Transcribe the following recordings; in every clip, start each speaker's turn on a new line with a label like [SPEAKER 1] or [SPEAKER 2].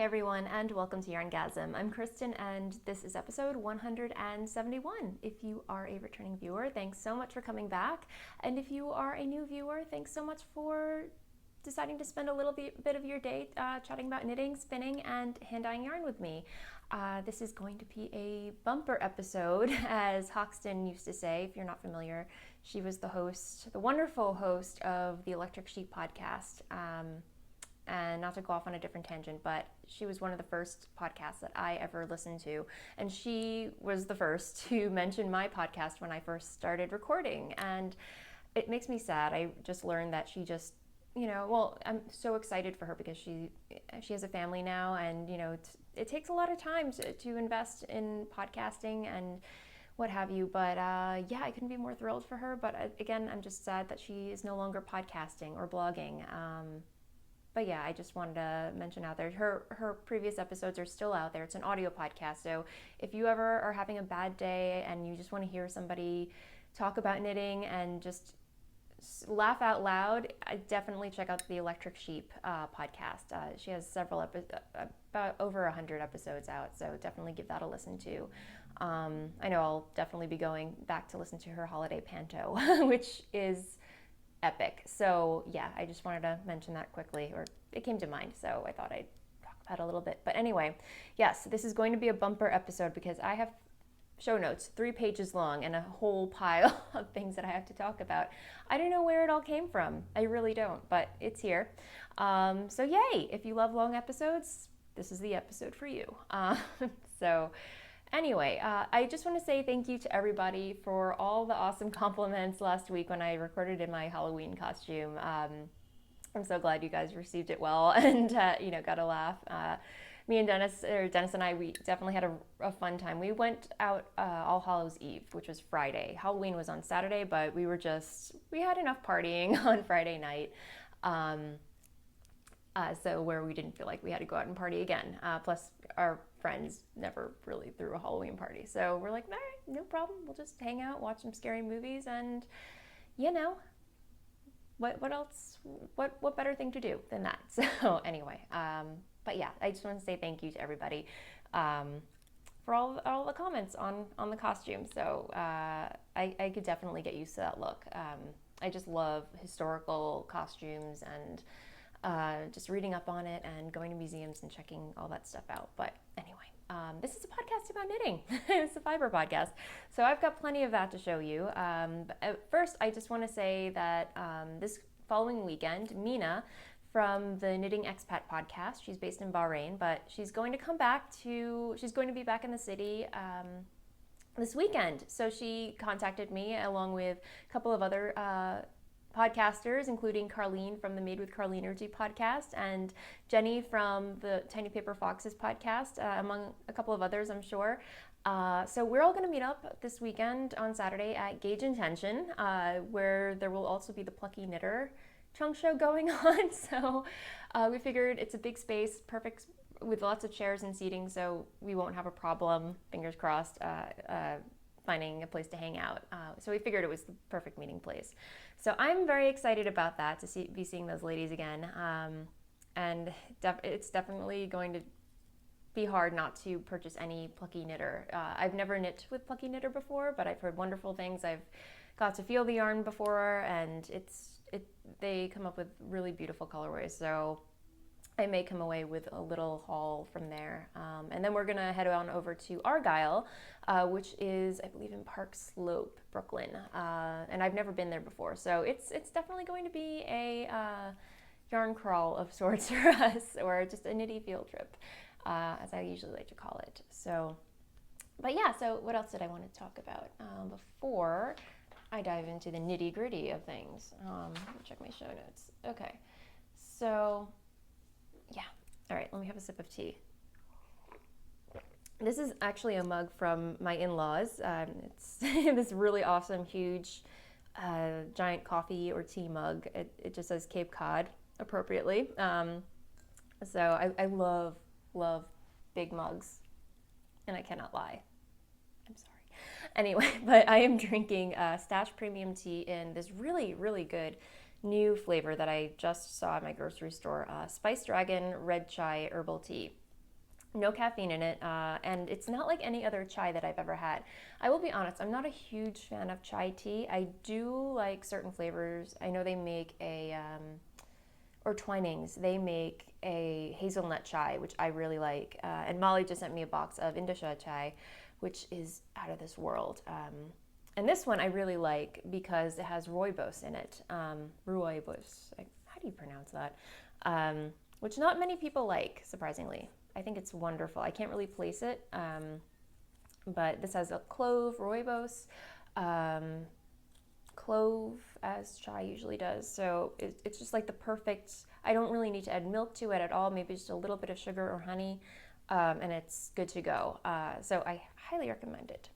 [SPEAKER 1] Hey everyone, and welcome to YarnGasm. I'm Kristen, and this is episode 171. If you are a returning viewer, thanks so much for coming back. And if you are a new viewer, thanks so much for deciding to spend a little bit of your day chatting about knitting, spinning, and hand dyeing yarn with me. This is going to be a bumper episode, as Hoxton used to say. If you're not familiar, she was the host, the wonderful host of the Electric Sheep podcast. And not to go off on a different tangent, but she was one of the first podcasts that I ever listened to. And she was the first to mention my podcast when I first started recording. And it makes me sad. I just learned that she just, I'm so excited for her because she has a family now, and, it takes a lot of time to invest in podcasting and what have you. But yeah, I couldn't be more thrilled for her. But again, I'm just sad that she is no longer podcasting or blogging. But yeah, I just wanted to mention out there, her previous episodes are still out there. It's an audio podcast. So if you ever are having a bad day and you just want to hear somebody talk about knitting and just laugh out loud, I definitely check out the Electric Sheep podcast. She has several about over 100 episodes out, so definitely give that a listen to. I know I'll definitely be going back to listen to her holiday panto, which is epic. So yeah, I just wanted to mention that quickly, or it came to mind, so I thought I'd talk about it a little bit. But anyway, yes, this is going to be a bumper episode because I have show notes 3 pages long and a whole pile of things that I have to talk about. I don't know where it all came from. I really don't, but it's here. So yay, if you love long episodes, this is the episode for you. Anyway, I just want to say thank you to everybody for all the awesome compliments last week when I recorded in my Halloween costume. I'm so glad you guys received it well and, got a laugh. Me and Dennis and I, we definitely had a fun time. We went out All Hallows Eve, which was Friday. Halloween was on Saturday, but we had enough partying on Friday night. So where we didn't feel like we had to go out and party again. Plus, our friends never really threw a Halloween party. So we're like, all right, no problem. We'll just hang out, watch some scary movies, and, what else? What better thing to do than that? So anyway, but yeah, I just want to say thank you to everybody for all the comments on the costume. So I could definitely get used to that look. I just love historical costumes and just reading up on it and going to museums and checking all that stuff out. But anyway, this is a podcast about knitting. It's a fiber podcast. So I've got plenty of that to show you. But first, I just want to say that this following weekend, Mina from the Knitting Expat podcast, she's based in Bahrain, but she's going to be back in the city this weekend. So she contacted me along with a couple of other podcasters, including Carlene from the Made with Carlenergy podcast and Jenny from the Tiny Paper Foxes podcast, among a couple of others, I'm sure. So we're all going to meet up this weekend on Saturday at Gauge Intention, where there will also be the Plucky Knitter chunk show going on. So we figured it's a big space, perfect with lots of chairs and seating, so we won't have a problem, fingers crossed, finding a place to hang out. So we figured it was the perfect meeting place. So I'm very excited about that, to be seeing those ladies again. And it's definitely going to be hard not to purchase any Plucky Knitter. I've never knit with Plucky Knitter before, but I've heard wonderful things. I've got to feel the yarn before, and they come up with really beautiful colorways. So I may come away with a little haul from there. And then we're going to head on over to Argyle, which is, I believe, in Park Slope, Brooklyn. And I've never been there before. So it's definitely going to be a yarn crawl of sorts for us, or just a nitty field trip, as I usually like to call it. So, but yeah, so what else did I want to talk about before I dive into the nitty gritty of things? Let me check my show notes. Okay, so yeah. All right, let me have a sip of tea. This is actually a mug from my in-laws. It's this really awesome, huge, giant coffee or tea mug. It just says Cape Cod appropriately. So I love big mugs, and I cannot lie. I'm sorry. Anyway, but I am drinking Stash Premium Tea in this really, really good new flavor that I just saw at my grocery store, Spice Dragon Red Chai Herbal Tea. no caffeine in it, and it's not like any other chai that I've ever had. I will be honest, I'm not a huge fan of chai tea. I do like certain flavors. I know they make or Twinings, they make a hazelnut chai, which I really like. And Molly just sent me a box of Indisha chai, which is out of this world. And this one I really like because it has rooibos in it. Rooibos, how do you pronounce that? Which not many people like, surprisingly. I think it's wonderful. I can't really place it, but this has a clove, rooibos, clove, as chai usually does. So it's just like the perfect, I don't really need to add milk to it at all, maybe just a little bit of sugar or honey, and it's good to go. So I highly recommend it.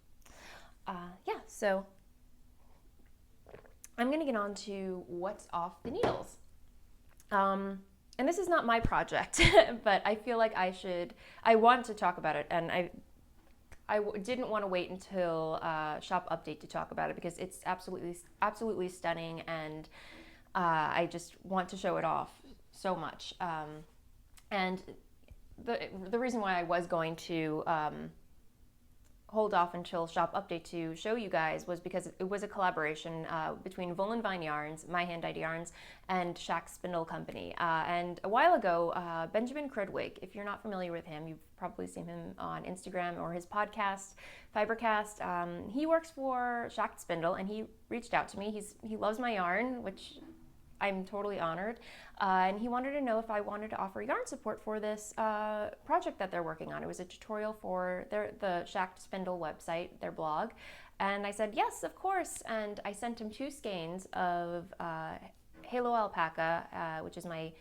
[SPEAKER 1] Yeah, so I'm gonna get on to what's off the needles. And this is not my project, but I feel like I want to talk about it, and I didn't want to wait until shop update to talk about it because it's absolutely stunning, and I just want to show it off so much. And the reason why I was going to hold off until shop update to show you guys was because it was a collaboration between Voolenvine yarns, my hand dyed yarns, and Shack Spindle Company. And a while ago, Benjamin Cridwig, if you're not familiar with him, you've probably seen him on Instagram or his podcast, Fibercast. He works for Shack Spindle, and he reached out to me. He loves my yarn, which I'm totally honored. And he wanted to know if I wanted to offer yarn support for this project that they're working on. It was a tutorial for the Shack Spindle website, their blog. And I said, yes, of course. And I sent him 2 skeins of Halo Alpaca, which is my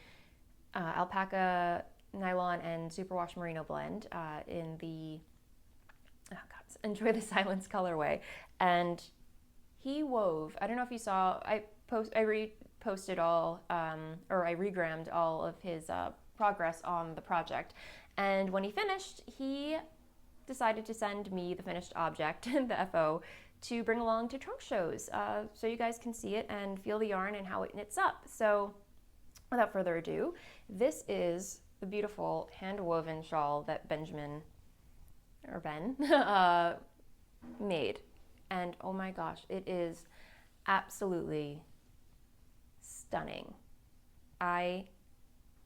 [SPEAKER 1] alpaca, nylon, and superwash merino blend in the, Enjoy the Silence colorway. And he wove, I don't know if you saw, I reposted all, or I regrammed all of his progress on the project. And when he finished, he decided to send me the finished object, the FO, to bring along to trunk shows so you guys can see it and feel the yarn and how it knits up. So without further ado, this is the beautiful hand-woven shawl that Ben made. And oh my gosh, it is absolutely stunning. I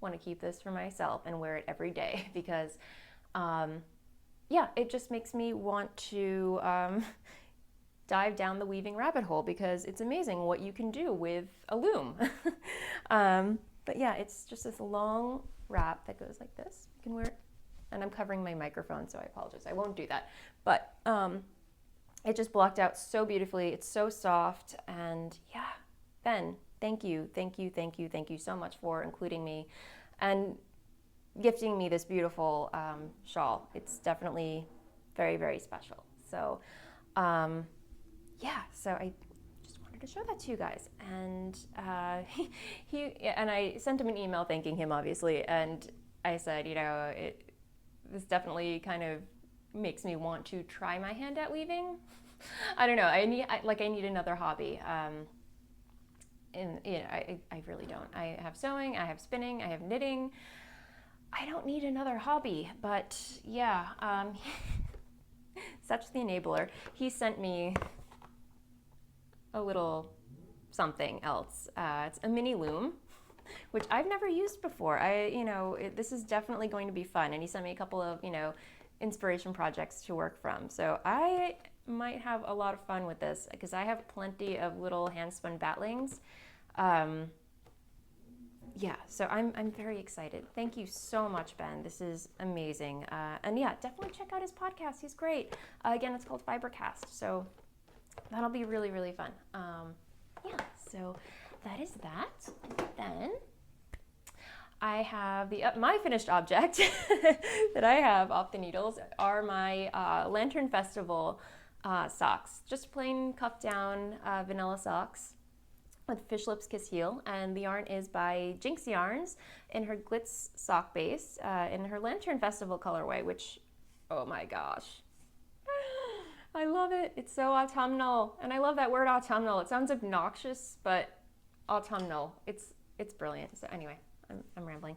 [SPEAKER 1] want to keep this for myself and wear it every day because it just makes me want to dive down the weaving rabbit hole because it's amazing what you can do with a loom. But yeah, it's just this long wrap that goes like this. You can wear it, and I'm covering my microphone, so I apologize. I won't do that. But it just blocked out so beautifully. It's so soft, and yeah, Ben, thank you so much for including me and gifting me this beautiful shawl. It's definitely very, very special. So so I just wanted to show that to you guys. And and I sent him an email thanking him, obviously, and I said, this definitely kind of makes me want to try my hand at weaving. I don't know. I need another hobby. I really don't. I have sewing, I have spinning, I have knitting. I don't need another hobby, but yeah, such the enabler. He sent me a little something else. It's a mini loom, which I've never used before. This is definitely going to be fun. And he sent me a couple of, inspiration projects to work from. So I might have a lot of fun with this because I have plenty of little hand spun batlings. So I'm very excited. Thank you so much, Ben. This is amazing. And yeah, definitely check out his podcast. He's great. Again, it's called Fibercast. So that'll be really, really fun. So that is that. Then I have my finished object that I have off the needles are my Lantern Festival socks. Just plain cuff down vanilla socks with Fish Lips Kiss Heel, and the yarn is by Jinx Yarns in her Glitz sock base in her Lantern Festival colorway, which, oh my gosh, I love it. It's so autumnal, and I love that word autumnal. It sounds obnoxious, but autumnal. It's brilliant. So anyway, I'm rambling.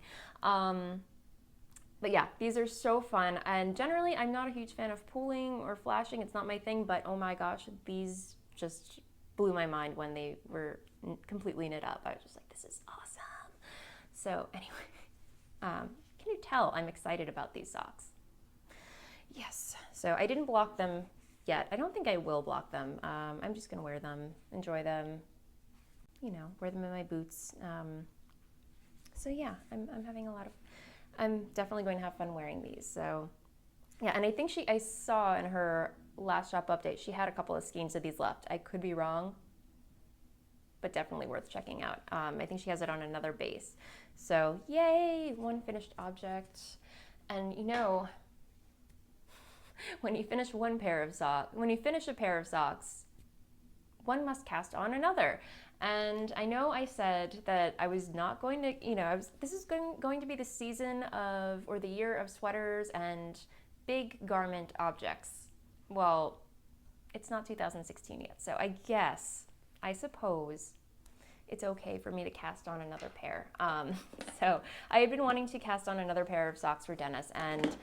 [SPEAKER 1] But yeah, these are so fun. And generally, I'm not a huge fan of pooling or flashing. It's not my thing, but oh my gosh, these just blew my mind when they were completely knit up. I was just like, this is awesome. So anyway, can you tell I'm excited about these socks? Yes. So I didn't block them yet. I don't think I will block them. I'm just gonna wear them, enjoy them, wear them in my boots. So yeah, I'm definitely going to have fun wearing these. So yeah, and I think I saw in her last shop update, she had a couple of skeins of these left. I could be wrong, but definitely worth checking out. I think she has it on another base. So yay, one finished object. And when you finish a pair of socks, one must cast on another. And I know I said that I was not going to, this is going to be the season or the year of sweaters and big garment objects. Well, it's not 2016 yet, so I suppose it's okay for me to cast on another pair. So I had been wanting to cast on another pair of socks for Dennis, and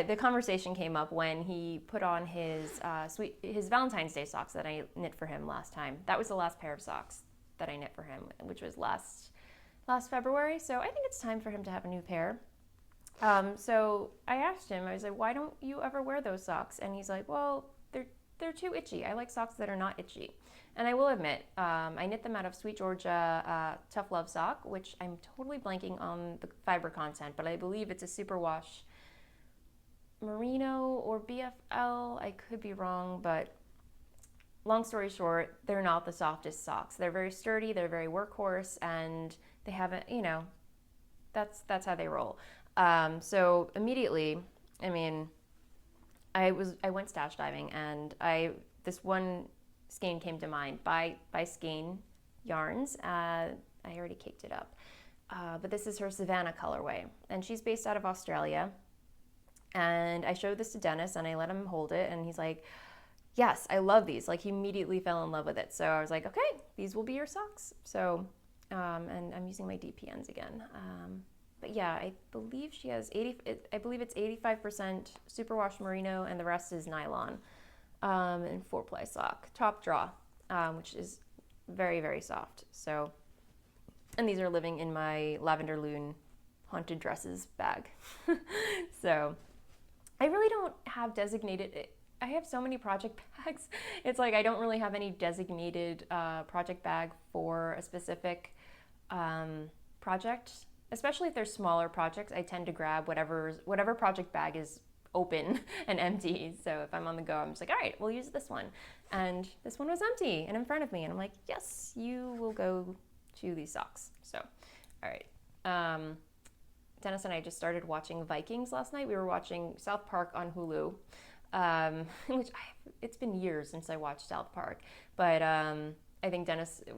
[SPEAKER 1] the conversation came up when he put on his Valentine's Day socks that I knit for him last time. That was the last pair of socks that I knit for him, which was last February. So I think it's time for him to have a new pair. So I asked him, I was like, why don't you ever wear those socks? And he's like, well, they're too itchy. I like socks that are not itchy. And I will admit, I knit them out of Sweet Georgia Tough Love sock, which I'm totally blanking on the fiber content, but I believe it's a superwash merino or BFL. I could be wrong, but long story short, they're not the softest socks. They're very sturdy, they're very workhorse, and they haven't, that's how they roll. So immediately, I went stash diving, and this one skein came to mind by Skein Yarns. I already caked it up, but this is her Savannah colorway, and she's based out of Australia. And I showed this to Dennis, and I let him hold it, and he's like, yes, I love these. Like, he immediately fell in love with it. So I was like, okay, these will be your socks. So, and I'm using my DPNs again. But yeah, I believe she has I believe it's 85% superwash merino, and the rest is nylon, and 4-ply sock, top draw, which is very, very soft. So, and these are living in my Lavender Loon Haunted Dresses bag. So I really don't have designated, I have so many project bags. It's like I don't really have any designated project bag for a specific project. Especially if they're smaller projects, I tend to grab whatever project bag is open and empty. So if I'm on the go, I'm just like, all right, we'll use this one. And this one was empty and in front of me. And I'm like, yes, you will go to these socks. So, all right. Dennis and I just started watching Vikings last night. We were watching South Park on Hulu, it's been years since I watched South Park, but I think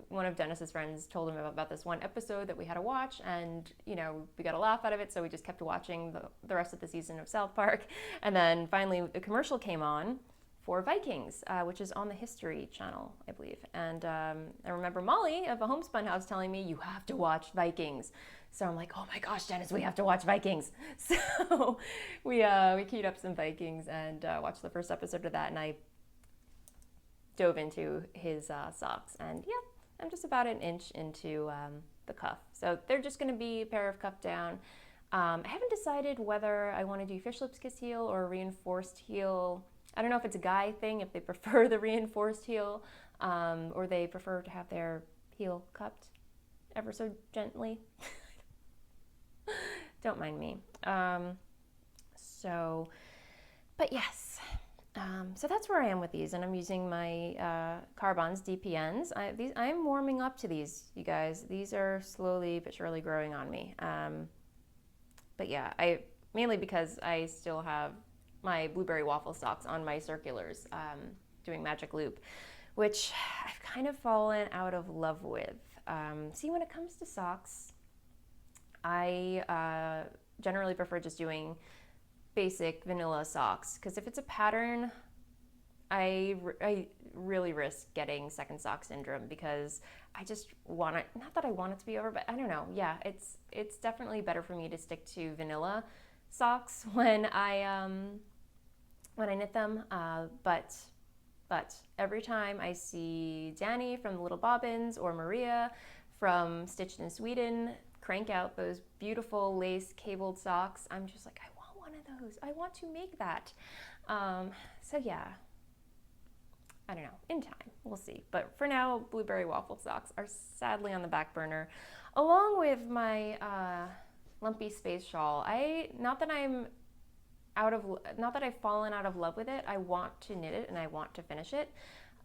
[SPEAKER 1] one of Dennis's friends told him about this one episode that we had to watch, and we got a laugh out of it, so we just kept watching the rest of the season of South Park. And then finally the commercial came on for Vikings, which is on the History Channel, I believe. And I remember Molly of A Homespun House telling me, you have to watch Vikings. So I'm like, oh my gosh, Dennis, we have to watch Vikings. So we queued up some Vikings and watched the first episode of that, and I dove into his socks. And yeah, I'm just about an inch into the cuff. So they're just going to be a pair of cuff down. I haven't decided whether I want to do fish lips kiss heel or reinforced heel. I don't know if it's a guy thing, if they prefer the reinforced heel, or they prefer to have their heel cupped ever so gently. Don't mind me. But yes. So that's where I am with these, and I'm using my Carbons DPNs. I'm warming up to these, you guys. These are slowly but surely growing on me. But yeah, mainly because I still have my blueberry waffle socks on my circulars, doing magic loop, which I've kind of fallen out of love with. See, when it comes to socks, I generally prefer just doing basic vanilla socks, because if it's a pattern, I really risk getting second sock syndrome, because I just want it, not that I want it to be over, but I don't know. Yeah, it's definitely better for me to stick to vanilla socks when I knit them, but every time I see Danny from the Little Bobbins or Maria from Stitched in Sweden crank out those beautiful lace cabled socks, I'm just like, I want one of those. I want to make that. So yeah, I don't know, in time, we'll see. But for now, blueberry waffle socks are sadly on the back burner, along with my lumpy space shawl. Not that I've fallen out of love with it. I want to knit it and I want to finish it.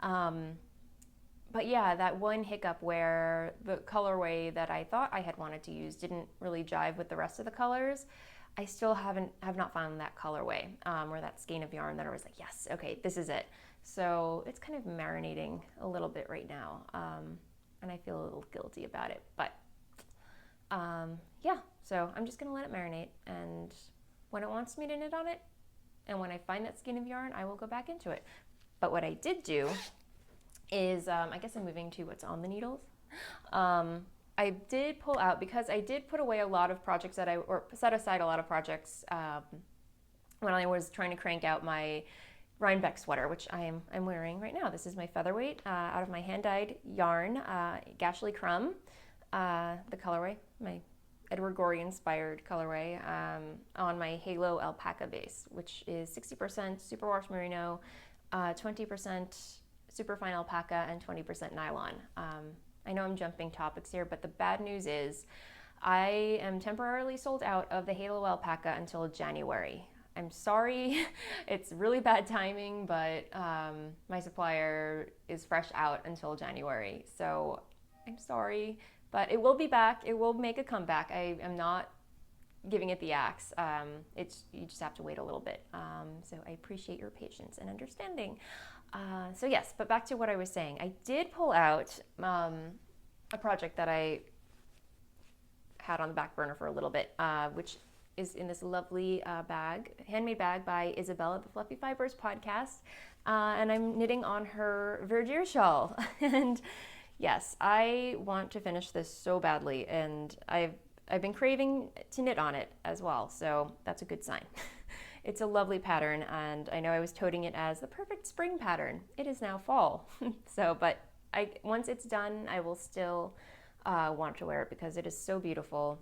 [SPEAKER 1] But yeah, that one hiccup where the colorway that I thought I had wanted to use didn't really jive with the rest of the colors. I still have not found that colorway or that skein of yarn that I was like, yes, okay, this is it. So it's kind of marinating a little bit right now, and I feel a little guilty about it. But yeah, so I'm just gonna let it marinate, and when it wants me to knit on it, and when I find that skein of yarn, I will go back into it. But what I did do is, I guess I'm moving to what's on the needles. I did pull out, because I did put away a lot of projects or set aside a lot of projects when I was trying to crank out my Rhinebeck sweater, which I'm wearing right now. This is my featherweight out of my hand-dyed yarn, Gashly Crumb, the colorway, my Edward Gorey inspired colorway, on my Halo alpaca base, which is 60% superwash merino, 20% superfine alpaca, and 20% nylon. I know I'm jumping topics here, but the bad news is I am temporarily sold out of the Halo alpaca until January. I'm sorry, it's really bad timing, but my supplier is fresh out until January. So I'm sorry, but it will be back. It will make a comeback. I am not giving it the axe. You just have to wait a little bit. So I appreciate your patience and understanding. So yes, but back to what I was saying. I did pull out a project that I had on the back burner for a little bit, which is in this lovely bag, handmade bag by Isabella, the Fluffy Fibers podcast. And I'm knitting on her verdure shawl. And yes, I want to finish this so badly, and I've been craving to knit on it as well, so that's a good sign. It's a lovely pattern, and I know I was toting it as the perfect spring pattern. It is now fall. So, but once it's done, I will still want to wear it because it is so beautiful.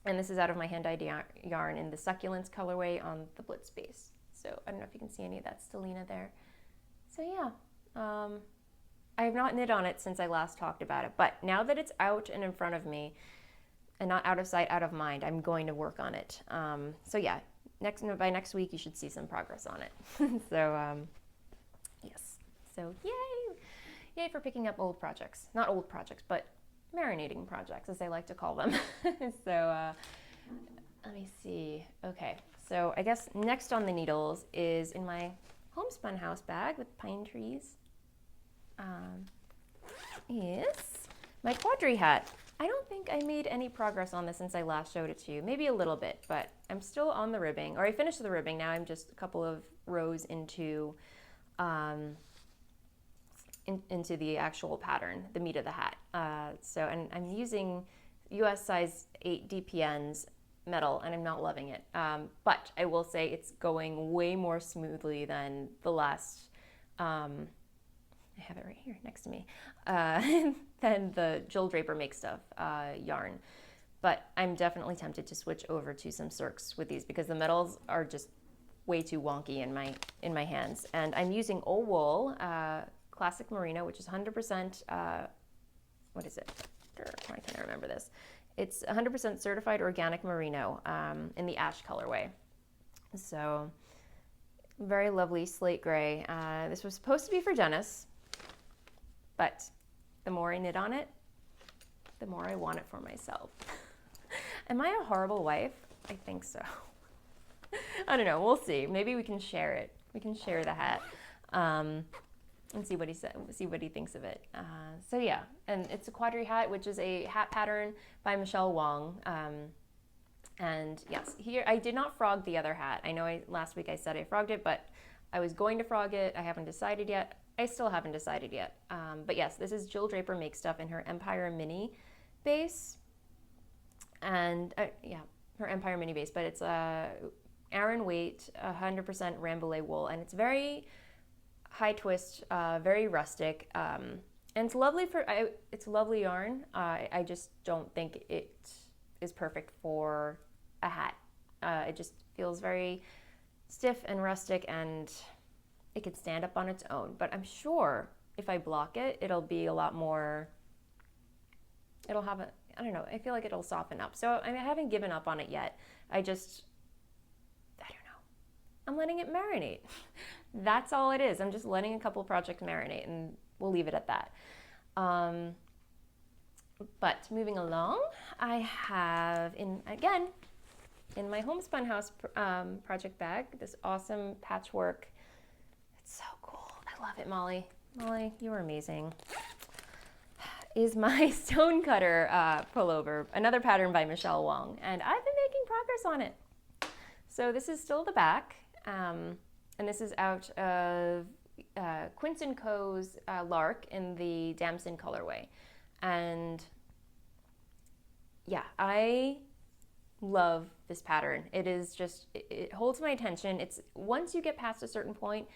[SPEAKER 1] And this is out of my hand-dyed yarn in the Succulents colorway on the Blitz base. So I don't know if you can see any of that stellina there. So yeah, I have not knit on it since I last talked about it, but now that it's out and in front of me, and not out of sight, out of mind, I'm going to work on it. So yeah, by next week, you should see some progress on it. So yes, so yay for picking up old projects. Not old projects, but marinating projects, as they like to call them. So let me see. Okay, so I guess next on the needles is in my homespun house bag with pine trees. Is my quadri hat. I don't think I made any progress on this since I last showed it to you. Maybe a little bit, but I'm still on the ribbing, or I finished the ribbing. Now I'm just a couple of rows into the actual pattern, the meat of the hat. And I'm using US size 8 DPNs metal, and I'm not loving it. But I will say it's going way more smoothly than the last, I have it right here next to me, than the Jill Draper Make Stuff yarn. But I'm definitely tempted to switch over to some Cirques with these because the metals are just way too wonky in my hands. And I'm using Old Wool Classic Merino, which is 100%, what is it? Why can't I remember this? It's 100% certified organic merino in the ash colorway. So very lovely slate gray. This was supposed to be for Dennis, but the more I knit on it, the more I want it for myself. Am I a horrible wife? I think so. I don't know, we'll see. Maybe we can share it. We can share the hat and see what he thinks of it. So yeah, and it's a quadri hat, which is a hat pattern by Michelle Wong. And yes, here I did not frog the other hat. I know last week I said I frogged it, but I was going to frog it. I haven't decided yet. I still haven't decided yet. But yes, this is Jill Draper Make Stuff in her Empire Mini base. And yeah, her Empire mini base, but it's Aran weight, 100% Rambouillet wool, and it's very high twist, very rustic, and it's lovely it's lovely yarn. I just don't think it is perfect for a hat. It just feels very stiff and rustic, and it can stand up on its own. But I'm sure if I block it, it'll be a lot more. It'll have I don't know. I feel like it'll soften up. So I haven't given up on it yet. I don't know. I'm letting it marinate. That's all it is. I'm just letting a couple projects marinate, and we'll leave it at that. But moving along, I have in my homespun house project bag this awesome patchwork. It's so cool. I love it, Molly. Molly, you are amazing. Is my Stonecutter pullover, another pattern by Michelle Wong, and I've been making progress on it. So this is still the back, and this is out of Quince & Co.'s Lark in the Damson colorway. And yeah, I love this pattern. It is just, it holds my attention. It's once you get past a certain point,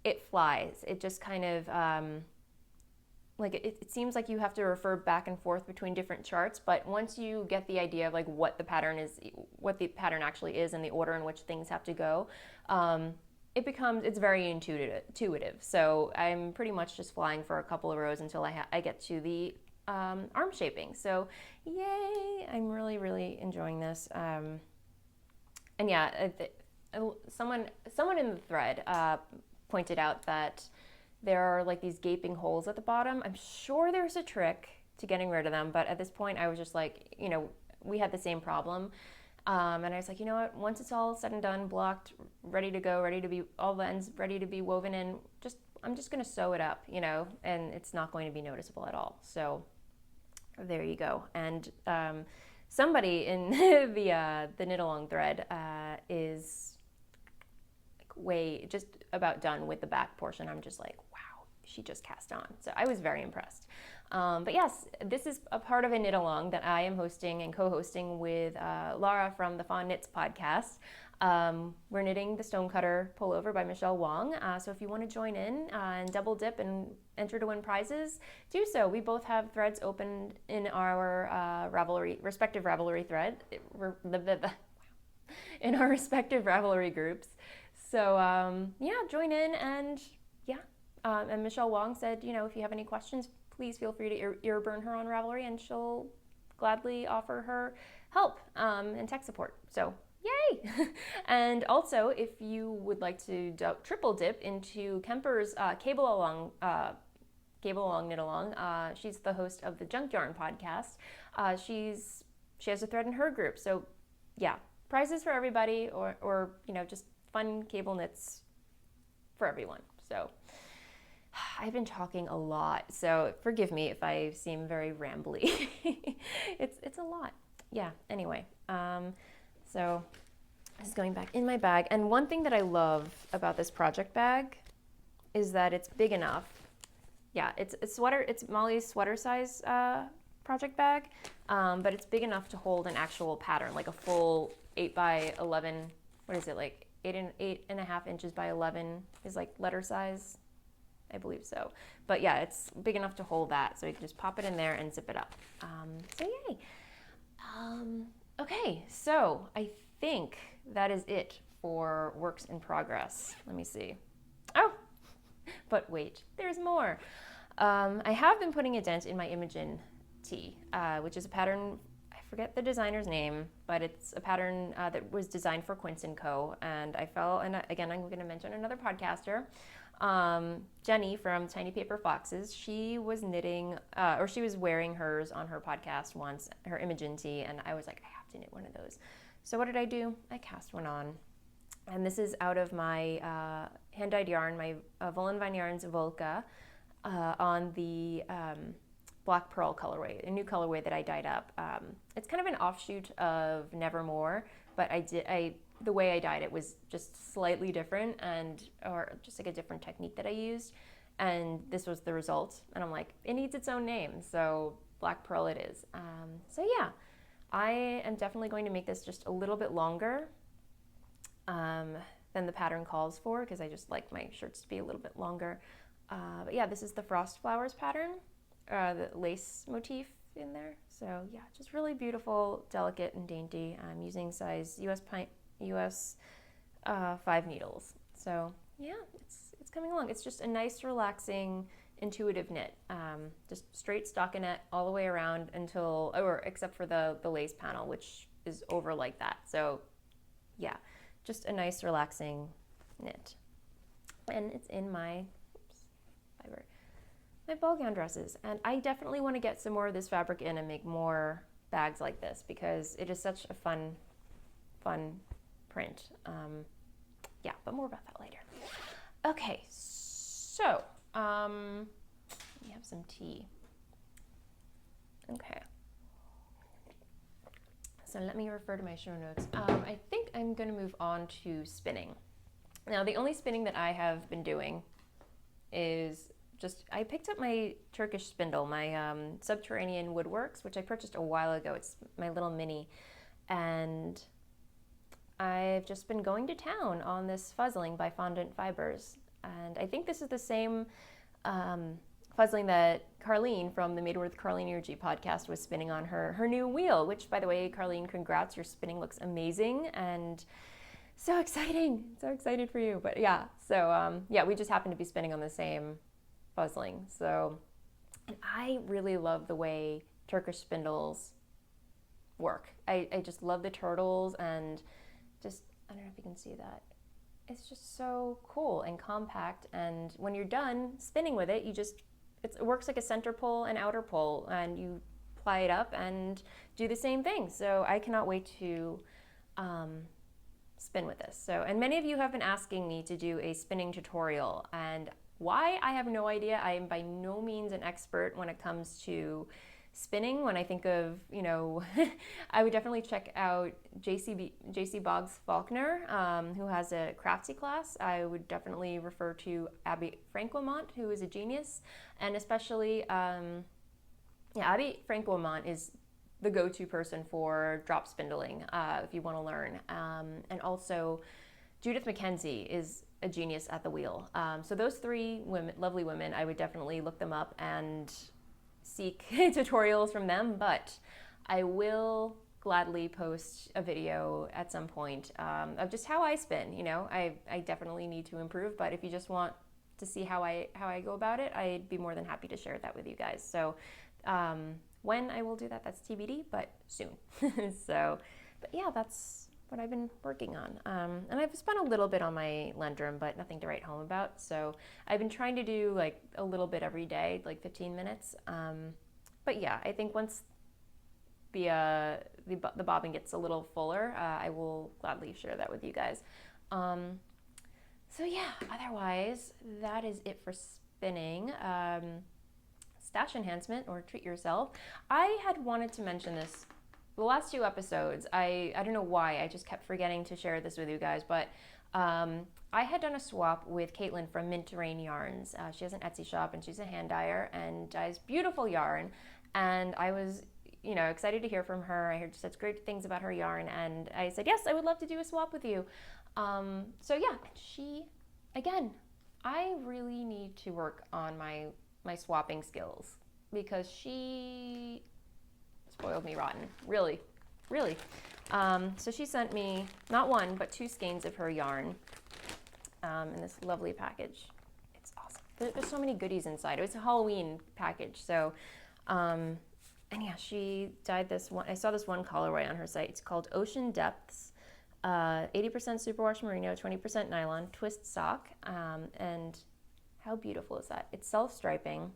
[SPEAKER 1] it flies. It just kind of, like it seems like you have to refer back and forth between different charts, but once you get the idea of like what the pattern actually is and the order in which things have to go, it's very intuitive. So I'm pretty much just flying for a couple of rows until I get to the arm shaping. So yay, I'm really, really enjoying this. And yeah, someone in the thread pointed out that there are like these gaping holes at the bottom. I'm sure there's a trick to getting rid of them, but at this point I was just like, we had the same problem. And I was like, you know what, once it's all said and done, blocked, ready to go, all the ends ready to be woven in, I'm just gonna sew it up, and it's not going to be noticeable at all. So there you go. And somebody in the knit along thread is way just about done with the back portion. I'm just like, wow, she just cast on. So I was very impressed. But yes, this is a part of a knit along that I am hosting and co-hosting with Laura from the Fawn Knits podcast. We're knitting the Stonecutter pullover by Michelle Wong. So if you want to join in and double dip and enter to win prizes, do so. We both have threads open in our respective Ravelry thread, in our respective Ravelry groups. So yeah, join in, and yeah. And Michelle Wong said, if you have any questions, please feel free to ear burn her on Ravelry, and she'll gladly offer her help and tech support. So yay! And also, if you would like to triple dip into Kemper's cable along knit along, she's the host of the Junk Yarn podcast. She has a thread in her group. So yeah, prizes for everybody, or just fun cable knits for everyone. So I've been talking a lot, so forgive me if I seem very rambly. It's a lot. Yeah, anyway. So this is going back in my bag. And one thing that I love about this project bag is that it's big enough. Yeah, it's Molly's sweater size project bag, but it's big enough to hold an actual pattern, like a full 8 by 11, what is it, like 8.5 inches by 11 is like letter size. I believe so. But yeah, it's big enough to hold that, so you can just pop it in there and zip it up. So yay. Okay, so I think that is it for works in progress. Let me see. Oh, but wait, there's more. I have been putting a dent in my Imagigen tee, which is a pattern, I forget the designer's name, but it's a pattern that was designed for Quince & Co. And again, I'm going to mention another podcaster, Jenny from Tiny Paper Foxes. She was knitting, or she was wearing hers on her podcast once, her Imagigen tee, and I was like, I have to knit one of those. So what did I do? I cast one on. And this is out of my hand-dyed yarn, my Voolenvine yarns Volca, on the Black Pearl colorway, a new colorway that I dyed up. It's kind of an offshoot of Nevermore, but the way I dyed it was just slightly different, or just like a different technique that I used, and this was the result. And I'm like, it needs its own name, so Black Pearl it is. So yeah, I am definitely going to make this just a little bit longer than the pattern calls for, because I just like my shirts to be a little bit longer. But yeah, this is the Frost Flowers pattern, the lace motif in there. So yeah, just really beautiful, delicate and dainty. I'm using size US 5 needles. So yeah, it's coming along. It's just a nice, relaxing, intuitive knit. Just straight stockinette all the way around until, or except for the lace panel, which is over like that. So yeah, just a nice, relaxing knit. And it's in my fiber, my ball gown dresses. And I definitely want to get some more of this fabric in and make more bags like this, because it is such a fun print. Yeah, but more about that later. Okay, so we have some tea. Okay. So let me refer to my show notes. I think I'm going to move on to spinning. Now, the only spinning that I have been doing is just, I picked up my Turkish spindle, my Subterranean Woodworks, which I purchased a while ago. It's my little mini. And I've just been going to town on this fuzzling by Fondant Fibers. And I think this is the same fuzzling that Carlene from the Made with Carlene Energy podcast was spinning on her new wheel, which, by the way, Carlene, congrats, your spinning looks amazing and so exciting. So excited for you. But yeah, so yeah, we just happen to be spinning on the same fuzzling. So, and I really love the way Turkish spindles work. I just love the turtles, and just, I don't know if you can see that. It's just so cool and compact, and when you're done spinning with it, it works like a center pull and outer pull, and you ply it up and do the same thing. So I cannot wait to spin with this. So, and many of you have been asking me to do a spinning tutorial, and why, I have no idea. I am by no means an expert when it comes to spinning. When I think of, you know, I would definitely check out JC Boggs Faulkner, who has a craftsy class. I would definitely refer to Abby Franquemont, who is a genius, and especially, yeah, Abby Franquemont is the go-to person for drop spindling, if you want to learn. And also, Judith McKenzie is a genius at the wheel. So those three women, lovely women, I would definitely look them up and seek tutorials from them, but I will gladly post a video at some point of just how I spin. You know, I definitely need to improve, but if you just want to see how I go about it, I'd be more than happy to share that with you guys. So when I will do that, that's TBD, but soon. So, but yeah, that's what I've been working on. And I've spent a little bit on my Lendrum, but nothing to write home about. So I've been trying to do like a little bit every day, like 15 minutes. But yeah, I think once the bobbin gets a little fuller, I will gladly share that with you guys. So yeah, otherwise, that is it for spinning. Stash enhancement, or treat yourself. I had wanted to mention this the last 2 episodes. I don't know why, I just kept forgetting to share this with you guys, but I had done a swap with Caitlin from Mint to Rain Yarns. She has an Etsy shop, and she's a hand dyer and dyes beautiful yarn. And I was, you know, excited to hear from her. I heard such great things about her yarn, and I said, yes, I would love to do a swap with you. So yeah, she, again, I really need to work on my swapping skills, because she spoiled me rotten, really. So she sent me not 1 but 2 skeins of her yarn in this lovely package. It's awesome. There's so many goodies inside. It was a Halloween package. So and yeah, she dyed this one. I saw this one colorway on her site. It's called Ocean Depths, 80% superwash merino, 20% nylon, twist sock. And how beautiful is that? It's self-striping,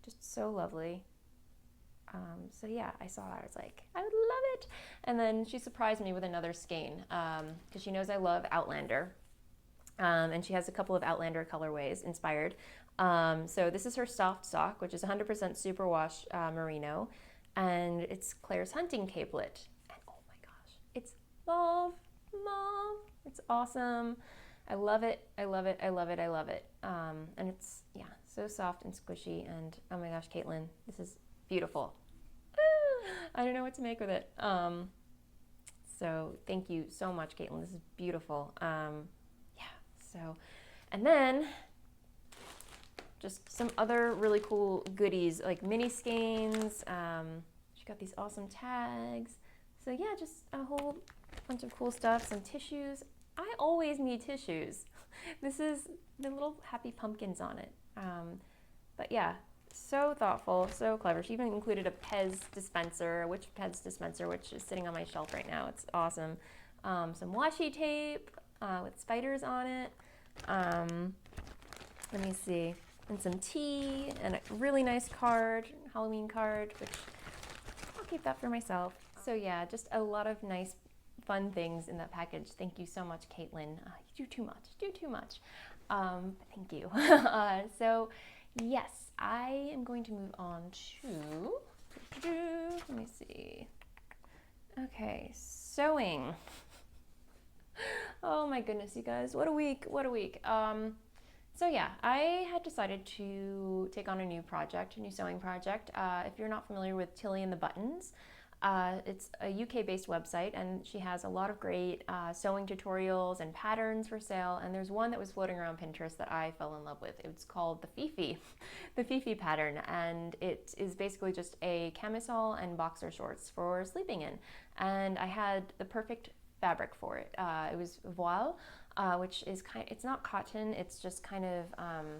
[SPEAKER 1] just so lovely. So yeah, I saw that. I was like, I would love it. And then she surprised me with another skein, because she knows I love Outlander. And she has a couple of Outlander colorways inspired. So this is her soft sock, which is 100% superwash merino, and it's Claire's hunting capelet. And oh my gosh, it's mauve. It's awesome. I love it. And it's, yeah, so soft and squishy. And oh my gosh, Caitlin, this is beautiful. I don't know what to make with it. So thank you so much, Caitlin. This is beautiful. Yeah, so, and then just some other really cool goodies like mini skeins. She got these awesome tags. So yeah, just a whole bunch of cool stuff, some tissues. I always need tissues. This is the little happy pumpkins on it. But yeah, so thoughtful, so clever. She even included a Pez dispenser, Pez dispenser, which is sitting on my shelf right now. It's awesome. Some washi tape with spiders on it. Let me see. And some tea and a really nice card, Halloween card, which I'll keep that for myself. So yeah, just a lot of nice, fun things in that package. Thank you so much, Caitlin. You do too much. Thank you. So yes, I am going to move on to, let me see. Okay, sewing. Oh my goodness, you guys, what a week. So yeah, I had decided to take on a new sewing project. If you're not familiar with Tilly and the Buttons, it's a UK-based website, and she has a lot of great sewing tutorials and patterns for sale. And there's one that was floating around Pinterest that I fell in love with. It's called the Fifi, the Fifi pattern, and it is basically just a camisole and boxer shorts for sleeping in. And I had the perfect fabric for it. It was voile, which is it's not cotton. It's just kind of I don't know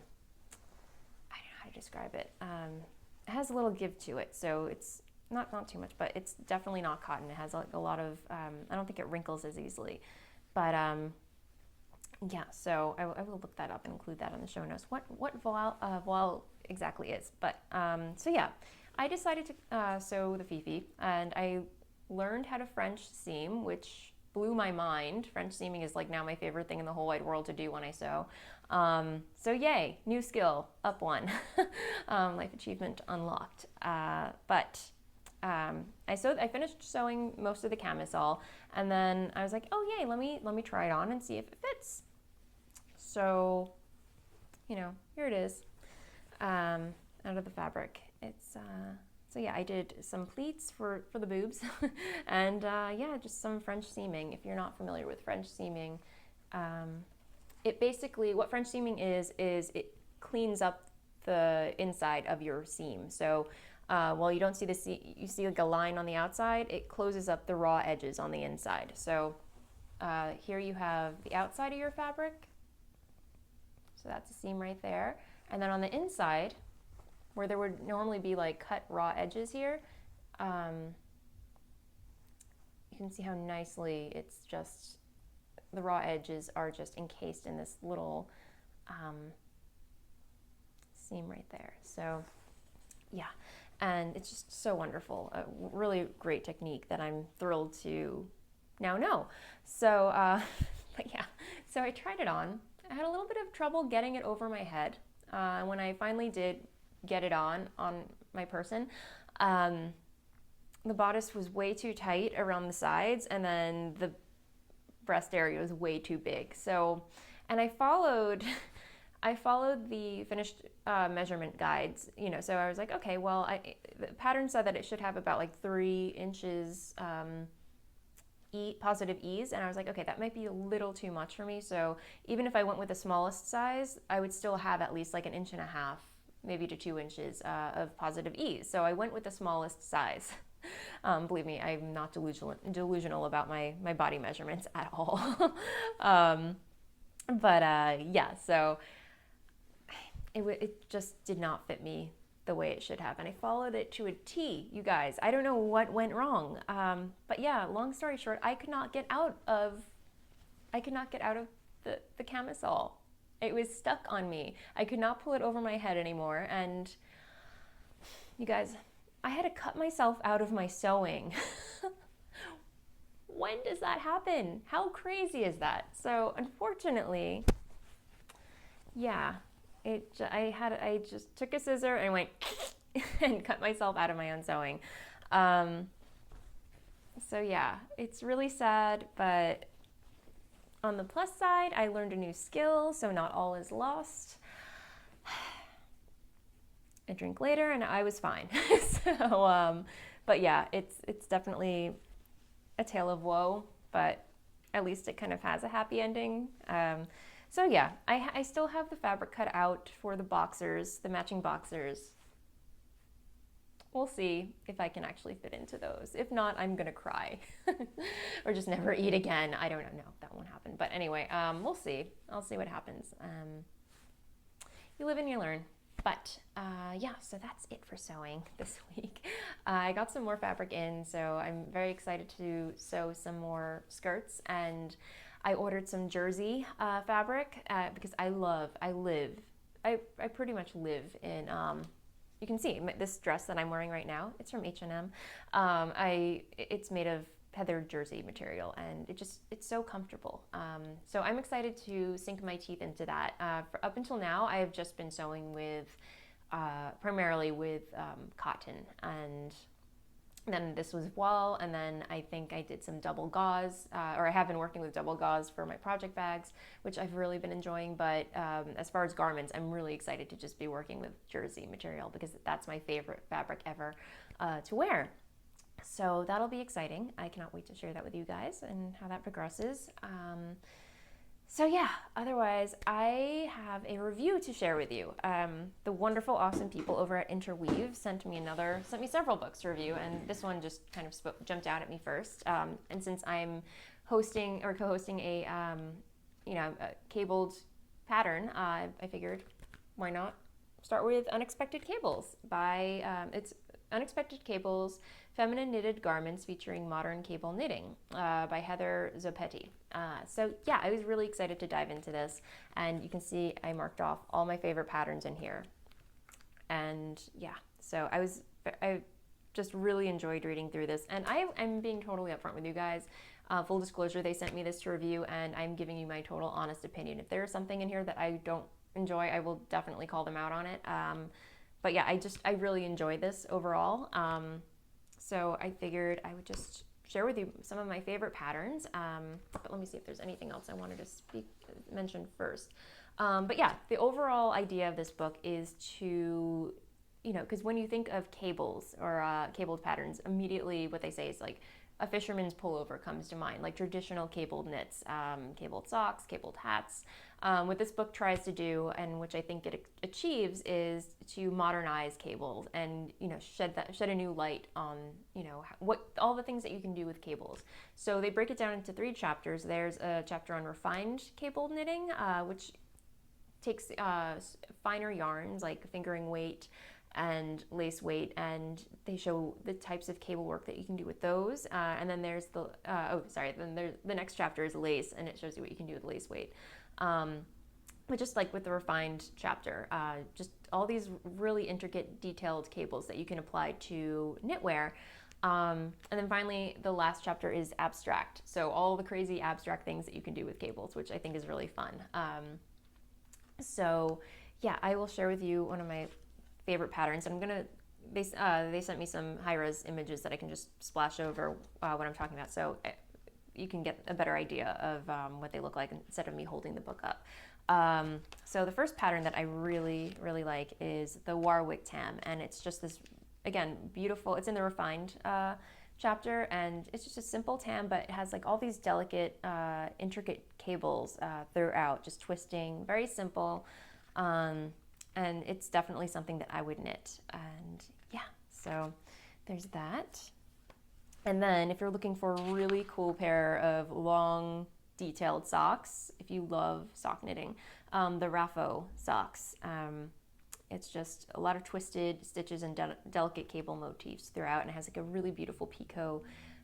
[SPEAKER 1] how to describe it. It has a little give to it, so it's not too much, but it's definitely not cotton. It has like a lot of, I don't think it wrinkles as easily, but yeah, so I will look that up and include that in the show notes, what voile exactly is. But so yeah, I decided to sew the Fifi, and I learned how to French seam, which blew my mind. French seaming is like now my favorite thing in the whole wide world to do when I sew. So yay, new skill, up one. Life achievement unlocked. But I finished sewing most of the camisole, and then I was like, oh yay, let me try it on and see if it fits. So, here it is, out of the fabric. It's so yeah, I did some pleats for the boobs, and yeah, just some French seaming. If you're not familiar with French seaming, it basically, what French seaming is it cleans up the inside of your seam. So while you don't see you see like a line on the outside, it closes up the raw edges on the inside. So here you have the outside of your fabric. So that's a seam right there. And then on the inside, where there would normally be like cut raw edges here, you can see how nicely it's just, the raw edges are just encased in this little seam right there. So yeah, and it's just so wonderful. A really great technique that I'm thrilled to now know. So, but yeah, so I tried it on. I had a little bit of trouble getting it over my head. When I finally did get it on my person, the bodice was way too tight around the sides, and then the breast area was way too big. So, and I followed the finished measurement guides, so I was like, okay, well, the pattern said that it should have about like 3 inches positive ease, and I was like, okay, that might be a little too much for me. So even if I went with the smallest size, I would still have at least like 1.5 inches, maybe to 2 inches of positive ease. So I went with the smallest size. Believe me, I'm not delusional about my body measurements at all. But yeah, so it just did not fit me the way it should have, and I followed it to a T, you guys. I don't know what went wrong, but yeah, long story short, I could not get out of the camisole. It was stuck on me. I could not pull it over my head anymore, and you guys, I had to cut myself out of my sewing. When does that happen? How crazy is that? So unfortunately, yeah, I just took a scissor and went and cut myself out of my own sewing. So yeah, it's really sad, but on the plus side, I learned a new skill, so not all is lost. a drink later, and I was fine. But yeah, it's definitely a tale of woe, but at least it kind of has a happy ending. So yeah, I still have the fabric cut out for the boxers, the matching boxers. We'll see if I can actually fit into those. If not, I'm gonna cry or just never eat again. I don't know. No, that won't happen. But anyway, we'll see. I'll see what happens. You live and you learn. But yeah, so that's it for sewing this week. I got some more fabric in, so I'm very excited to sew some more skirts, and I ordered some jersey fabric because I pretty much live in, you can see this dress that I'm wearing right now, it's from H&M. It's made of heather jersey material, and it's so comfortable. So I'm excited to sink my teeth into that. Up until now, I have just been sewing with primarily with cotton, and then this was voile, and then I think I did some double gauze, or I have been working with double gauze for my project bags, which I've really been enjoying. But as far as garments, I'm really excited to just be working with jersey material because that's my favorite fabric ever to wear. So that'll be exciting. I cannot wait to share that with you guys and how that progresses. So yeah, otherwise I have a review to share with you. The wonderful, awesome people over at Interweave sent me several books to review, and this one just kind of jumped out at me first. And since I'm hosting or co-hosting a cabled pattern, I figured why not start with Unexpected Cables by it's Unexpected Cables, Feminine Knitted Garments Featuring Modern Cable Knitting by Heather Zopetti. So yeah, I was really excited to dive into this, and you can see I marked off all my favorite patterns in here. And yeah, so I just really enjoyed reading through this, and I'm being totally upfront with you guys. Full disclosure, they sent me this to review, and I'm giving you my total honest opinion. If there's something in here that I don't enjoy, I will definitely call them out on it. But yeah, I really enjoyed this overall. So I figured I would just share with you some of my favorite patterns. But let me see if there's anything else I wanted to mention first. But yeah, the overall idea of this book is to, because when you think of cables or cabled patterns, immediately what they say is like a fisherman's pullover comes to mind, like traditional cabled knits, cabled socks, cabled hats. What this book tries to do, and which I think it achieves, is to modernize cables and shed a new light on what all the things that you can do with cables. So they break it down into 3 chapters. There's a chapter on refined cabled knitting, which takes finer yarns like fingering weight and lace weight, and they show the types of cable work that you can do with those. And then there's the next chapter is lace, and it shows you what you can do with lace weight. But just like with the refined chapter, just all these really intricate, detailed cables that you can apply to knitwear. And then finally, the last chapter is abstract. So all the crazy abstract things that you can do with cables, which I think is really fun. So yeah, I will share with you one of my favorite patterns. They sent me some high-res images that I can just splash over what I'm talking about, so you can get a better idea of what they look like instead of me holding the book up. So the first pattern that I really, really like is the Warwick Tam, and it's just this, again, beautiful, it's in the refined chapter, and it's just a simple tam, but it has like all these delicate, intricate cables throughout, just twisting, very simple. And it's definitely something that I would knit. And yeah, so there's that. And then if you're looking for a really cool pair of long, detailed socks, if you love sock knitting, the Raffo socks. It's just a lot of twisted stitches and delicate cable motifs throughout, and it has like a really beautiful picot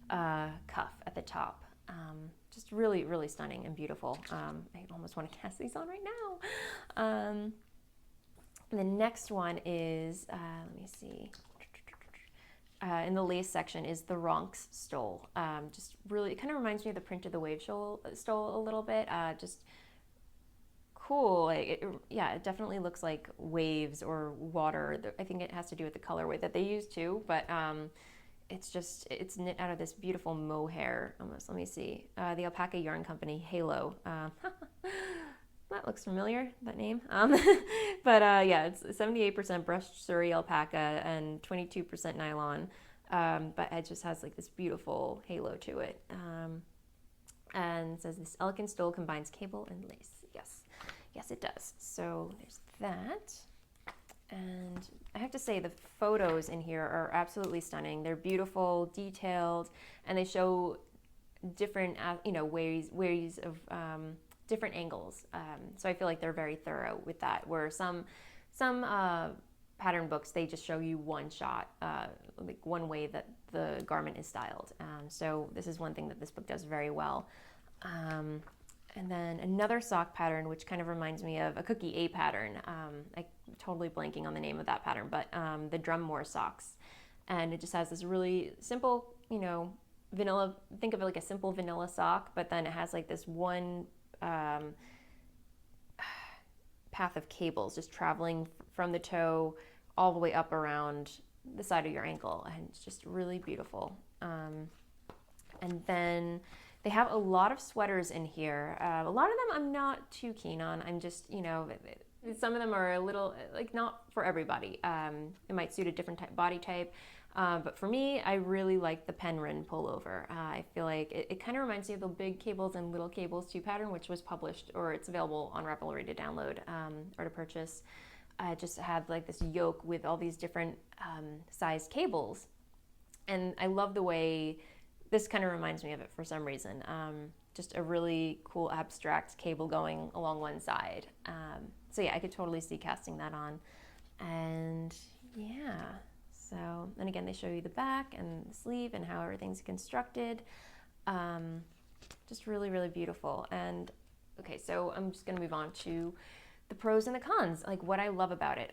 [SPEAKER 1] cuff at the top. Just really, really stunning and beautiful. I almost want to cast these on right now. The next one is, let me see, in the lace section is the Ronks stole. Just really, it kind of reminds me of the print of the wave stole a little bit. Just cool. It definitely looks like waves or water. I think it has to do with the colorway that they use too, but it's knit out of this beautiful mohair almost. Let me see. The Alpaca Yarn Company Halo. that looks familiar, that name. But yeah, it's 78% brushed suri alpaca and 22% nylon. But it just has like this beautiful halo to it. And it says this elegant stole combines cable and lace. Yes, it does. So there's that. And I have to say the photos in here are absolutely stunning. They're beautiful, detailed, and they show different, ways of different angles. So I feel like they're very thorough with that. Where some pattern books, they just show you one shot, like one way that the garment is styled. So this is one thing that this book does very well. And then another sock pattern, which kind of reminds me of a Cookie A pattern. I'm totally blanking on the name of that pattern, but the Drummore socks. And it just has this really simple, vanilla, think of it like a simple vanilla sock, but then it has like this one path of cables just traveling from the toe all the way up around the side of your ankle. And it's just really beautiful. And then they have a lot of sweaters in here. A lot of them I'm not too keen on. I'm just, some of them are a little, like, not for everybody. It might suit a different body type. But for me, I really like the Penryn pullover. I feel like it kind of reminds me of the Big Cables and Little Cables 2 pattern, which was published, or it's available on Ravelry to download or to purchase. I just had like this yoke with all these different sized cables. And I love the way this kind of reminds me of it for some reason. Just a really cool abstract cable going along one side. So yeah, I could totally see casting that on. And yeah, so, and again, they show you the back and the sleeve and how everything's constructed. Just really, really beautiful. And okay, so I'm just gonna move on to the pros and the cons, like what I love about it.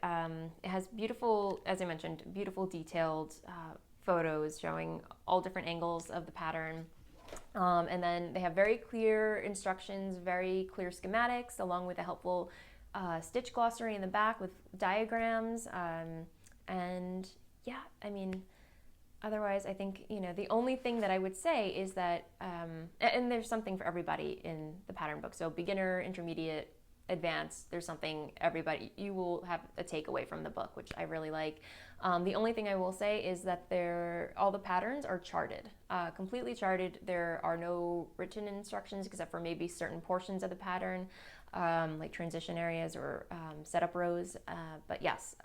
[SPEAKER 1] It has beautiful, as I mentioned, beautiful detailed photos showing all different angles of the pattern. And then they have very clear instructions, very clear schematics, along with a helpful stitch glossary in the back with diagrams. And yeah, I mean, otherwise, I think, the only thing that I would say is that, and there's something for everybody in the pattern book. So beginner, intermediate, advanced, there's something you will have a takeaway from the book, which I really like. The only thing I will say is that all the patterns are charted, completely charted. There are no written instructions except for maybe certain portions of the pattern, like transition areas or setup rows. But yes,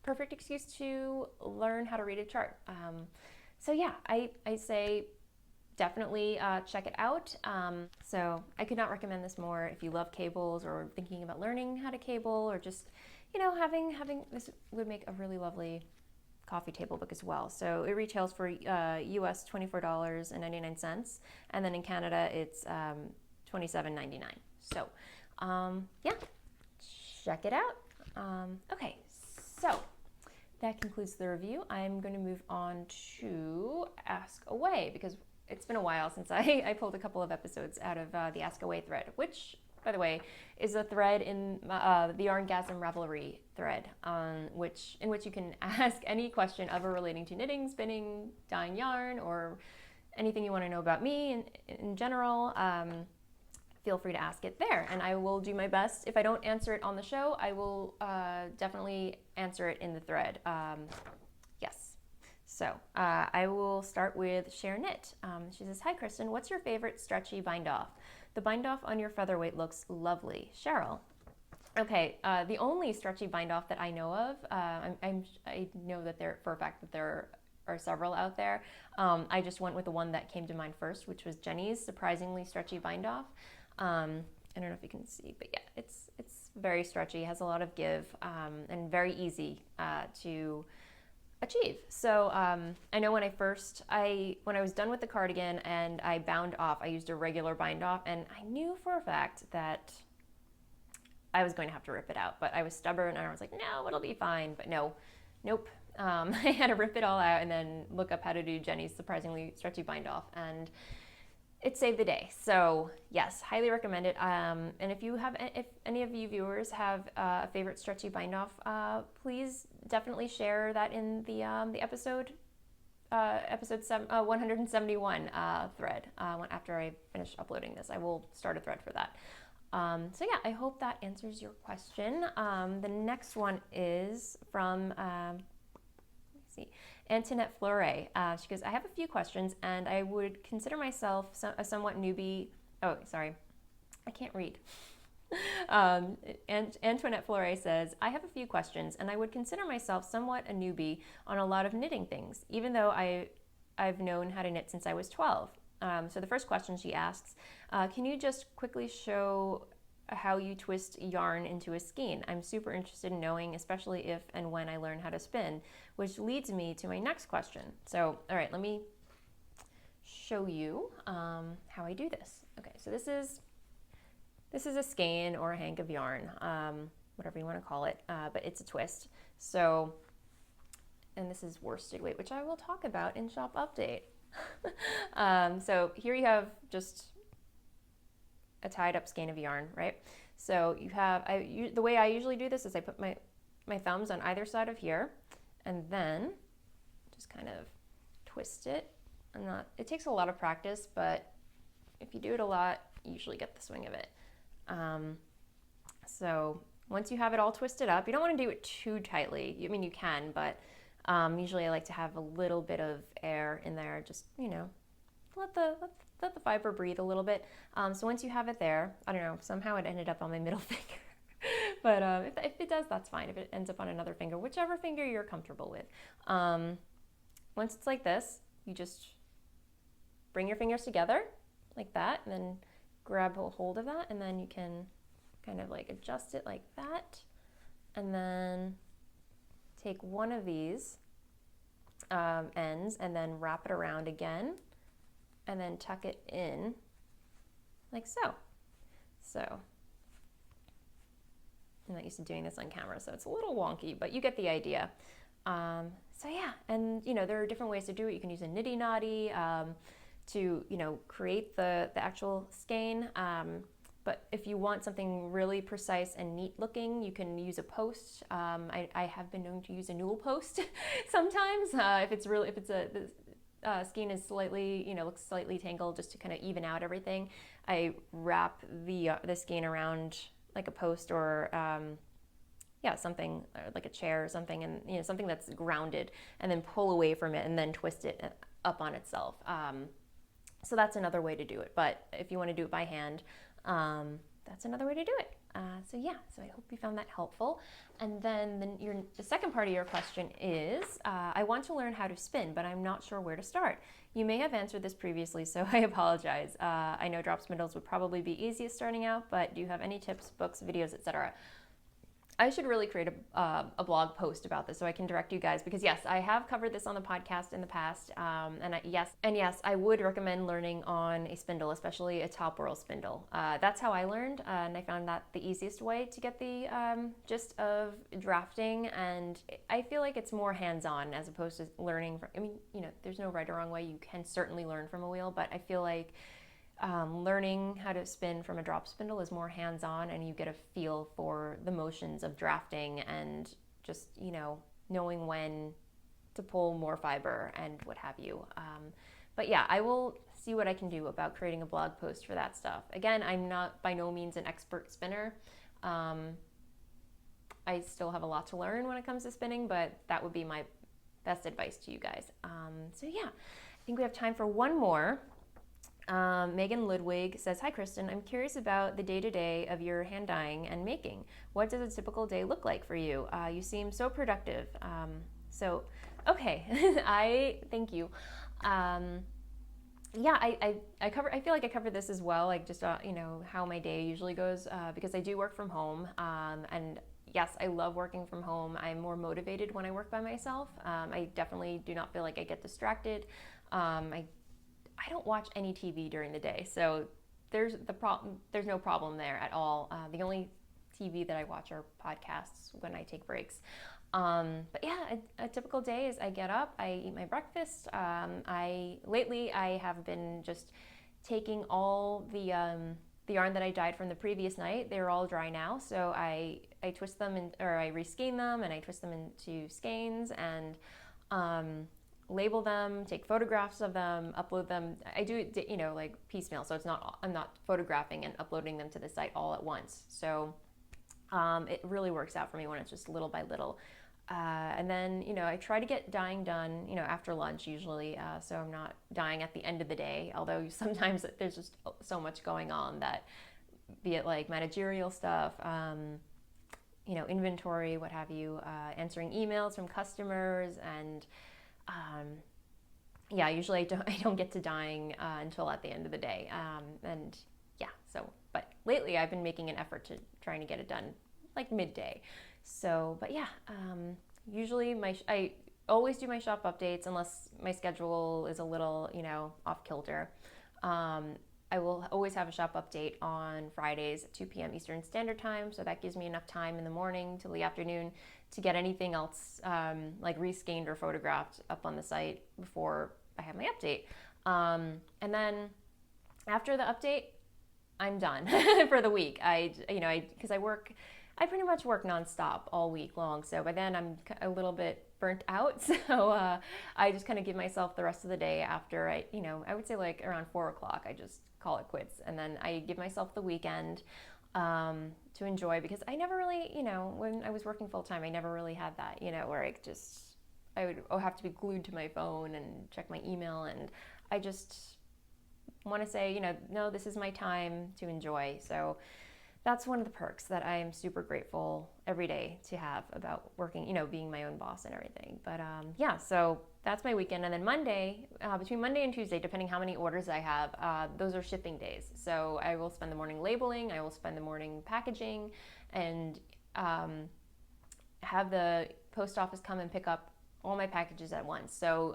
[SPEAKER 1] perfect excuse to learn how to read a chart. So yeah, I say definitely check it out. So I could not recommend this more if you love cables or thinking about learning how to cable, or just, having this would make a really lovely coffee table book as well. So it retails for US $24.99, and then in Canada it's $27.99. So yeah, check it out. Okay, so that concludes the review. I'm going to move on to Ask Away, because it's been a while since I pulled a couple of episodes out of the Ask Away thread, which, by the way, is a thread in the YarnGasm Ravelry thread, in which you can ask any question ever relating to knitting, spinning, dyeing yarn, or anything you want to know about me in general. Feel free to ask it there, and I will do my best. If I don't answer it on the show, I will definitely answer it in the thread. Yes. So I will start with Share Knit. She says, "Hi Kristen, what's your favorite stretchy bind off? The bind off on your featherweight looks lovely." Cheryl. Okay, the only stretchy bind off that I know of, I know that for a fact that there are several out there. I just went with the one that came to mind first, which was Jenny's surprisingly stretchy bind off. I don't know if you can see, but yeah, it's very stretchy, has a lot of give, and very easy to achieve. So I know when I was done with the cardigan and I bound off, I used a regular bind off, and I knew for a fact that I was going to have to rip it out, but I was stubborn and I was like, no, it'll be fine. But nope. I had to rip it all out and then look up how to do Jenny's surprisingly stretchy bind off, and it saved the day. So yes, highly recommend it. And if any of you viewers have a favorite stretchy bind off, please definitely share that in the episode 171 thread. After I finish uploading this, I will start a thread for that. So yeah, I hope that answers your question. The next one is from, let me see, Antoinette Fleuret. She goes, I have a few questions and I would consider myself a somewhat newbie. Oh, sorry, I can't read. And Antoinette Fleuret says, I have a few questions and I would consider myself somewhat a newbie on a lot of knitting things, even though I've known how to knit since I was 12. So the first question she asks, can you just quickly show how you twist yarn into a skein? I'm super interested in knowing, especially if and when I learn how to spin, which leads me to my next question. So, all right, let me show you how I do this. Okay, so this is a skein or a hank of yarn, whatever you want to call it, but it's a twist. So, and this is worsted weight, which I will talk about in shop update. So here you have just a tied up skein of yarn, right? So you have, the way I usually do this is I put my thumbs on either side of here and then just kind of twist it. It takes a lot of practice, but if you do it a lot, you usually get the swing of it. So once you have it all twisted up, you don't want to do it too tightly. I mean, you can, but usually I like to have a little bit of air in there, just, let the fiber breathe a little bit. So once you have it there, I don't know, somehow it ended up on my middle finger. But if it does, that's fine. If it ends up on another finger, whichever finger you're comfortable with. Once it's like this, you just bring your fingers together like that, and then grab a hold of that, and then you can kind of like adjust it like that, and then take one of these ends and then wrap it around again, and then tuck it in like so. I'm not used to doing this on camera, so it's a little wonky, but you get the idea. So yeah, and there are different ways to do it. You can use a nitty knotty to create the actual skein. But if you want something really precise and neat looking, you can use a post. I have been known to use a newel post sometimes if the skein is slightly, looks slightly tangled, just to kind of even out everything. I wrap the skein around like a post or something like a chair or something, and something that's grounded, and then pull away from it and then twist it up on itself. So that's another way to do it. But if you want to do it by hand, that's another way to do it. So I hope you found that helpful. And then the second part of your question is, I want to learn how to spin, but I'm not sure where to start. You may have answered this previously, so I apologize. I know drop spindles would probably be easiest starting out, but do you have any tips, books, videos, etc.? I should really create a blog post about this so I can direct you guys, because yes, I have covered this on the podcast in the past, yes, I would recommend learning on a spindle, especially a top whirl spindle. That's how I learned, and I found that the easiest way to get the gist of drafting, and I feel like it's more hands-on as opposed to learning from, there's no right or wrong way. You can certainly learn from a wheel, but I feel like learning how to spin from a drop spindle is more hands-on, and you get a feel for the motions of drafting and just, knowing when to pull more fiber and what have you. But yeah, I will see what I can do about creating a blog post for that stuff. Again, I'm not by no means an expert spinner. I still have a lot to learn when it comes to spinning, but that would be my best advice to you guys. So yeah, I think we have time for one more. Megan Ludwig says, hi Kristen, I'm curious about the day-to-day of your hand dyeing and making. What does a typical day look like for you? You seem so productive. Okay, thank you. I feel like I covered this as well, like just, how my day usually goes, because I do work from home, and yes, I love working from home. I'm more motivated when I work by myself. I definitely do not feel like I get distracted. I don't watch any TV during the day, so there's no problem there at all. The only TV that I watch are podcasts when I take breaks. But yeah, a typical day is I get up, I eat my breakfast. Lately I have been just taking all the yarn that I dyed from the previous night. They're all dry now, so I twist them or I reskein them and I twist them into skeins, and label them, take photographs of them, upload them. I do it, you know, like piecemeal, so I'm not photographing and uploading them to the site all at once. So it really works out for me when it's just little by little. And then, you know, I try to get dyeing done, you know, after lunch usually, so I'm not dyeing at the end of the day, although sometimes there's just so much going on that, be it like managerial stuff, you know, inventory, what have you, answering emails from customers, and yeah, usually I don't get to dyeing until at the end of the day, and yeah, so, but lately I've been making an effort to trying to get it done like midday. So, but yeah, usually I always do my shop updates unless my schedule is a little, you know, off kilter. I will always have a shop update on Fridays at 2 p.m. Eastern Standard Time, so that gives me enough time in the morning till the afternoon to get anything else like reskeined or photographed up on the site before I have my update. And then after the update, I'm done for the week. Because I pretty much work nonstop all week long. So by then I'm a little bit burnt out. So I just kind of give myself the rest of the day after I would say like around 4 o'clock, I just call it quits. And then I give myself the weekend to enjoy, because I never really, you know, when I was working full time, I never really had that, you know, where I would have to be glued to my phone and check my email. And I just want to say, you know, no, this is my time to enjoy. So that's one of the perks that I am super grateful every day to have about working, you know, being my own boss and everything. But yeah, so that's my weekend. And then Monday, between Monday and Tuesday, depending how many orders I have, those are shipping days. So I will spend the morning labeling, I will spend the morning packaging, and have the post office come and pick up all my packages at once. So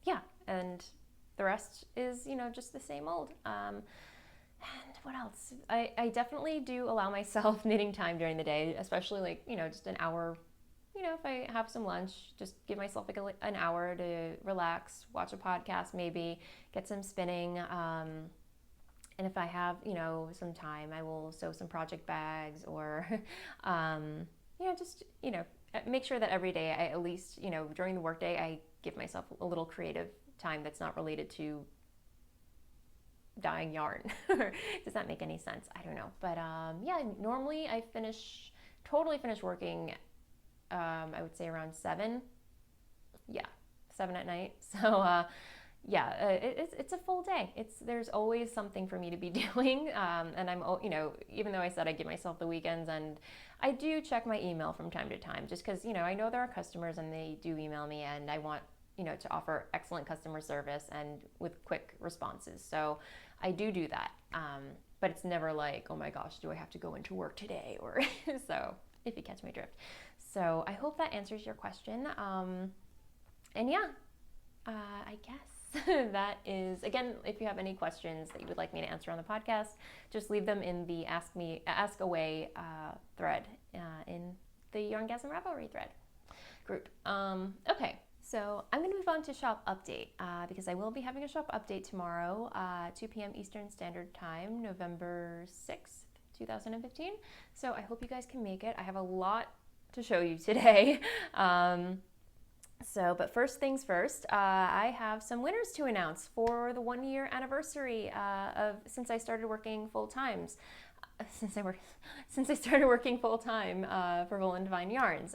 [SPEAKER 1] yeah, and the rest is, you know, just the same old. And what else? I definitely do allow myself knitting time during the day, especially like, you know, just an hour. You know, if I have some lunch, just give myself like an hour to relax, watch a podcast, maybe get some spinning. And if I have, you know, some time, I will sew some project bags, or, you know, just, you know, make sure that every day I at least, you know, during the workday, I give myself a little creative time that's not related to dyeing yarn. Does that make any sense? I don't know. But yeah, normally I totally finish working, I would say around 7. Yeah, 7 at night. So yeah, it's a full day. There's always something for me to be doing. And I'm, you know, even though I said I give myself the weekends, and I do check my email from time to time, just because, you know, I know there are customers and they do email me, and I want, you know, to offer excellent customer service and with quick responses. So I do that. But it's never like, oh my gosh, do I have to go into work today? Or so, if you catch my drift. So I hope that answers your question. And yeah, I guess that is, again, if you have any questions that you would like me to answer on the podcast, just leave them in the Ask Away thread in the YarnGasm Ravelry thread group. Okay. So I'm going to move on to shop update because I will be having a shop update tomorrow, 2 p.m. Eastern Standard Time, November 6th, 2015. So I hope you guys can make it. I have a lot to show you today. But first things first, I have some winners to announce for the 1-year anniversary since I started working full time. Since I started working full time for Voolenvine yarns.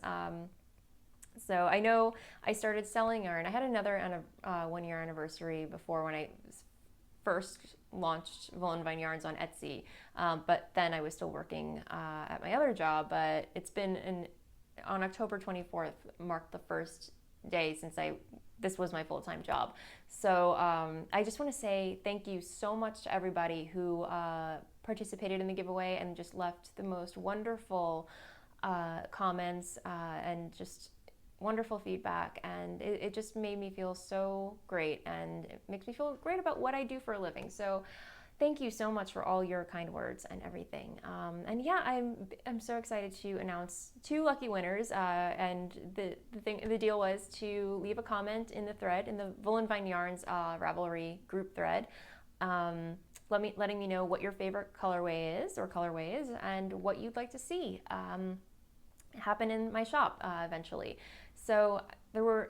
[SPEAKER 1] So I know I started selling yarn. I had another 1-year anniversary before, when I first launched Voolenvine yarns on Etsy. But then I was still working at my other job. But it's been on October 24th marked the first day since this was my full-time job. So I just want to say thank you so much to everybody who participated in the giveaway and just left the most wonderful comments and just wonderful feedback, and it just made me feel so great, and it makes me feel great about what I do for a living. So thank you so much for all your kind words and everything. And yeah, I'm so excited to announce 2 lucky winners. And the deal was to leave a comment in the thread, in the Voolenvine Yarns Ravelry group thread, letting me know what your favorite colorway is, and what you'd like to see happen in my shop eventually. So there were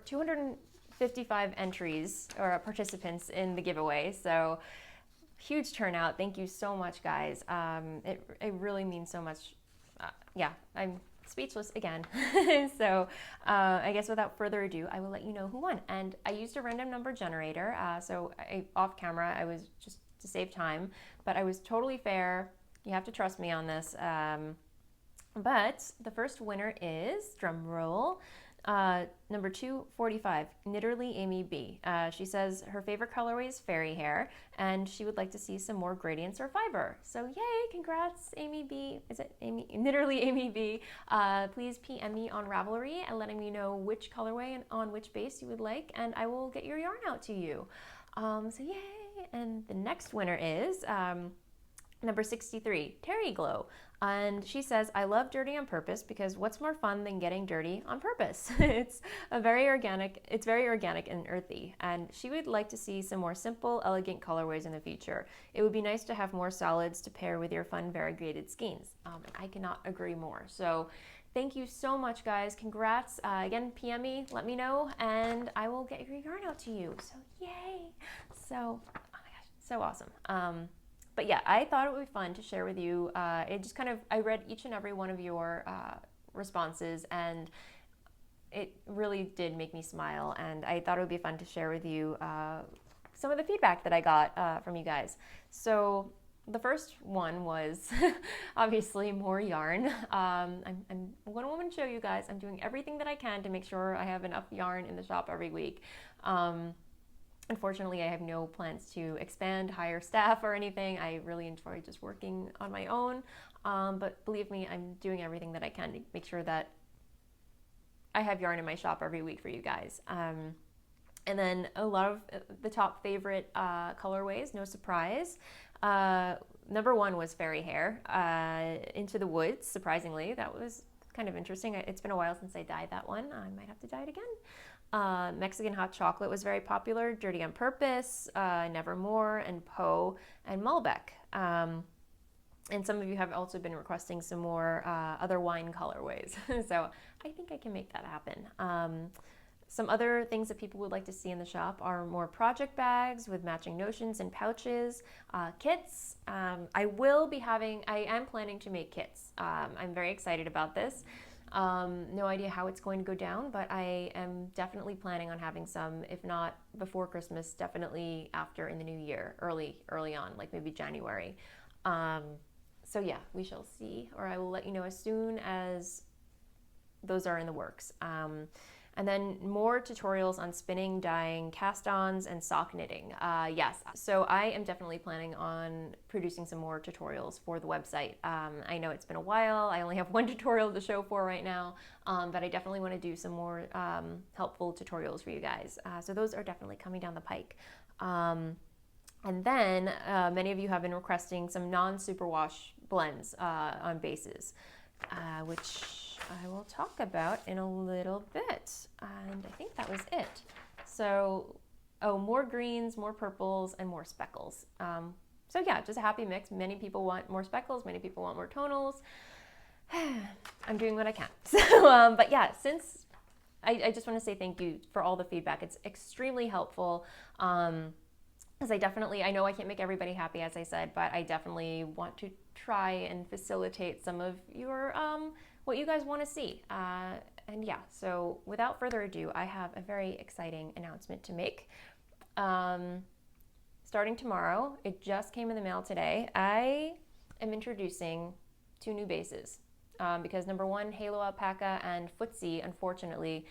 [SPEAKER 1] 55 entries or participants in the giveaway. So huge turnout. Thank you so much, guys. It really means so much. Yeah, I'm speechless again. So I guess without further ado, I will let you know who won. And I used a random number generator. Off camera, I was just to save time, but I was totally fair. You have to trust me on this. But the first winner is, drum roll, number 245, Knitterly Amy B. She says her favorite colorway is fairy hair, and she would like to see some more gradients or fiber. So yay, congrats, Amy B. Is it Amy? Knitterly Amy B. Please PM me on Ravelry and letting me know which colorway and on which base you would like, and I will get your yarn out to you. So yay! And the next winner is number 63, Terry Glow. And she says, I love dirty on purpose because what's more fun than getting dirty on purpose? It's very organic and earthy. And she would like to see some more simple, elegant colorways in the future. It would be nice to have more solids to pair with your fun, variegated skeins. I cannot agree more. So thank you so much, guys. Congrats. Again, PM me, let me know, and I will get your yarn out to you. So yay. So, oh my gosh, so awesome. But yeah, I thought it would be fun to share with you. It just kind of, I read each and every one of your responses, and it really did make me smile. And I thought it would be fun to share with you some of the feedback that I got from you guys. So the first one was obviously more yarn. I'm going to show you guys, I'm doing everything that I can to make sure I have enough yarn in the shop every week. Unfortunately, I have no plans to expand, hire staff or anything. I really enjoy just working on my own. But believe me, I'm doing everything that I can to make sure that I have yarn in my shop every week for you guys. And then a lot of the top favorite colorways, no surprise. Number one was fairy hair, Into the Woods, surprisingly. That was kind of interesting. It's been a while since I dyed that one. I might have to dye it again. Mexican hot chocolate was very popular, Dirty on Purpose, Nevermore, and Poe, and Malbec. And some of you have also been requesting some more other wine colorways. So I think I can make that happen. Some other things that people would like to see in the shop are more project bags with matching notions and pouches, kits. I am planning to make kits. I'm very excited about this. No idea how it's going to go down, but I am definitely planning on having some, if not before Christmas, definitely after in the new year, early on, like maybe January. So yeah, we shall see, or I will let you know as soon as those are in the works. And then more tutorials on spinning, dyeing, cast-ons, and sock knitting. Yes, so I am definitely planning on producing some more tutorials for the website. I know it's been a while. I only have one tutorial to show for right now, but I definitely want to do some more helpful tutorials for you guys. So those are definitely coming down the pike. And then many of you have been requesting some non-superwash blends on bases, which I will talk about in a little bit. And I think that was it. So, more greens, more purples, and more speckles. So yeah, just a happy mix. Many people want more speckles, many people want more tonals. I'm doing what I can. So, but yeah, since I just want to say thank you for all the feedback. It's extremely helpful. As I know I can't make everybody happy, as I said, but I definitely want to try and facilitate some of your what you guys want to see. And yeah, so without further ado, I have a very exciting announcement to make. Starting tomorrow, it just came in the mail today, I am introducing 2 new bases. Because number one, Halo Alpaca and Footsie, unfortunately,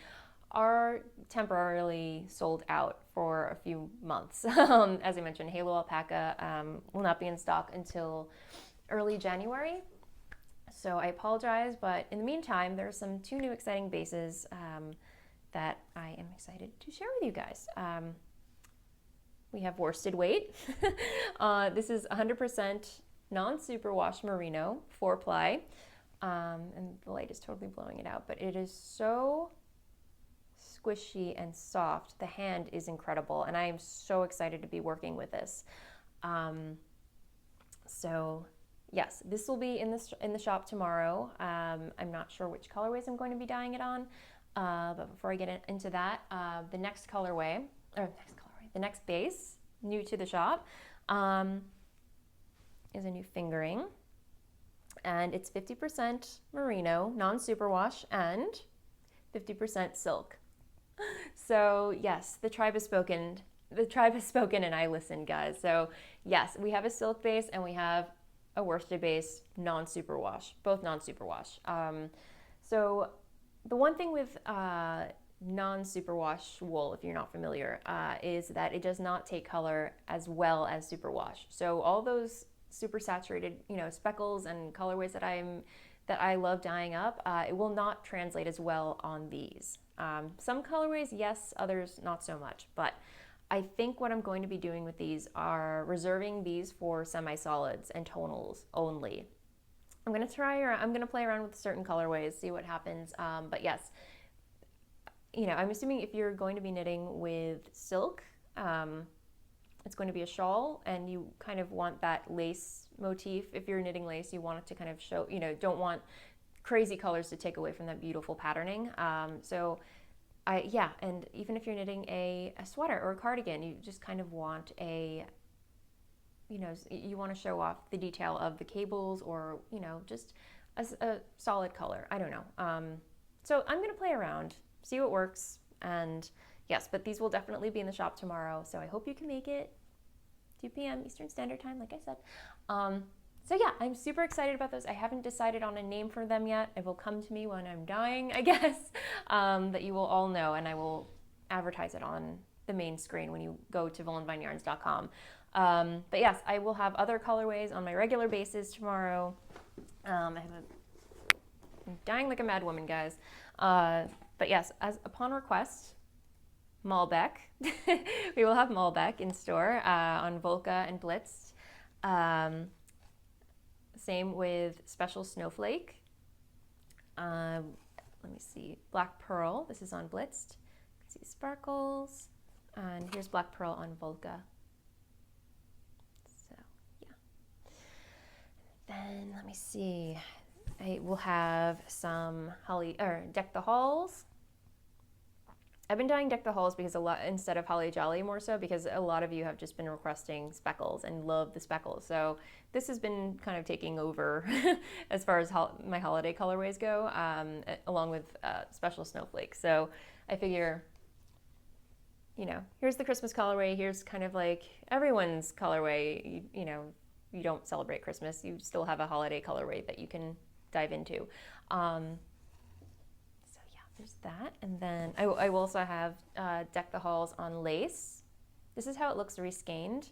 [SPEAKER 1] are temporarily sold out for a few months. As I mentioned, Halo Alpaca will not be in stock until early January. So I apologize, but in the meantime, there are some 2 new exciting bases that I am excited to share with you guys. We have worsted weight. This is 100% non-superwash merino 4-ply. And the light is totally blowing it out, but it is so squishy and soft. The hand is incredible, and I am so excited to be working with this. So yes, this will be in the shop tomorrow. I'm not sure which colorways I'm going to be dyeing it on, But before I get into that, the next colorway, the next base, new to the shop, is a new fingering. And it's 50% merino, non-superwash, and 50% silk. So yes, the tribe has spoken. The tribe has spoken and I listened, guys. So yes, we have a silk base and we have a worsted base, non-superwash, both non-superwash. So the one thing with non-superwash wool, if you're not familiar, is that it does not take color as well as superwash. So all those super saturated, speckles and colorways that I love dyeing up, it will not translate as well on these. Some colorways, yes, others not so much. But I think what I'm going to be doing with these are reserving these for semi-solids and tonals only. I'm going to play around with certain colorways, see what happens. But yes, I'm assuming if you're going to be knitting with silk, it's going to be a shawl and you kind of want that lace motif. If you're knitting lace, you want it to kind of show, don't want crazy colors to take away from that beautiful patterning. And even if you're knitting a sweater or a cardigan, you just kind of want you want to show off the detail of the cables or, just a solid color. I don't know. So I'm going to play around, see what works. And yes, but these will definitely be in the shop tomorrow. So I hope you can make it 2 p.m. Eastern Standard Time, like I said. So yeah, I'm super excited about those. I haven't decided on a name for them yet. It will come to me when I'm dying, I guess, that you will all know, and I will advertise it on the main screen when you go to voolenvineyarns.com. But yes, I will have other colorways on my regular basis tomorrow. I'm dying like a mad woman, guys. But yes, as upon request, Malbec. We will have Malbec in store on Volca and Blitzed. Same with Special Snowflake. Let me see. Black Pearl. This is on Blitzed. You can see sparkles. And here's Black Pearl on Volca. So, yeah. Then, let me see. I will have some Deck the Halls. I've been dyeing Deck the Halls because instead of Holly Jolly more so because a lot of you have just been requesting speckles and love the speckles. So this has been kind of taking over as far as my holiday colorways go, along with Special Snowflake. So I figure, here's the Christmas colorway. Here's kind of like everyone's colorway. You don't celebrate Christmas. You still have a holiday colorway that you can dive into. There's that, and then I will also have Deck the Halls on lace. This is how it looks reskeined,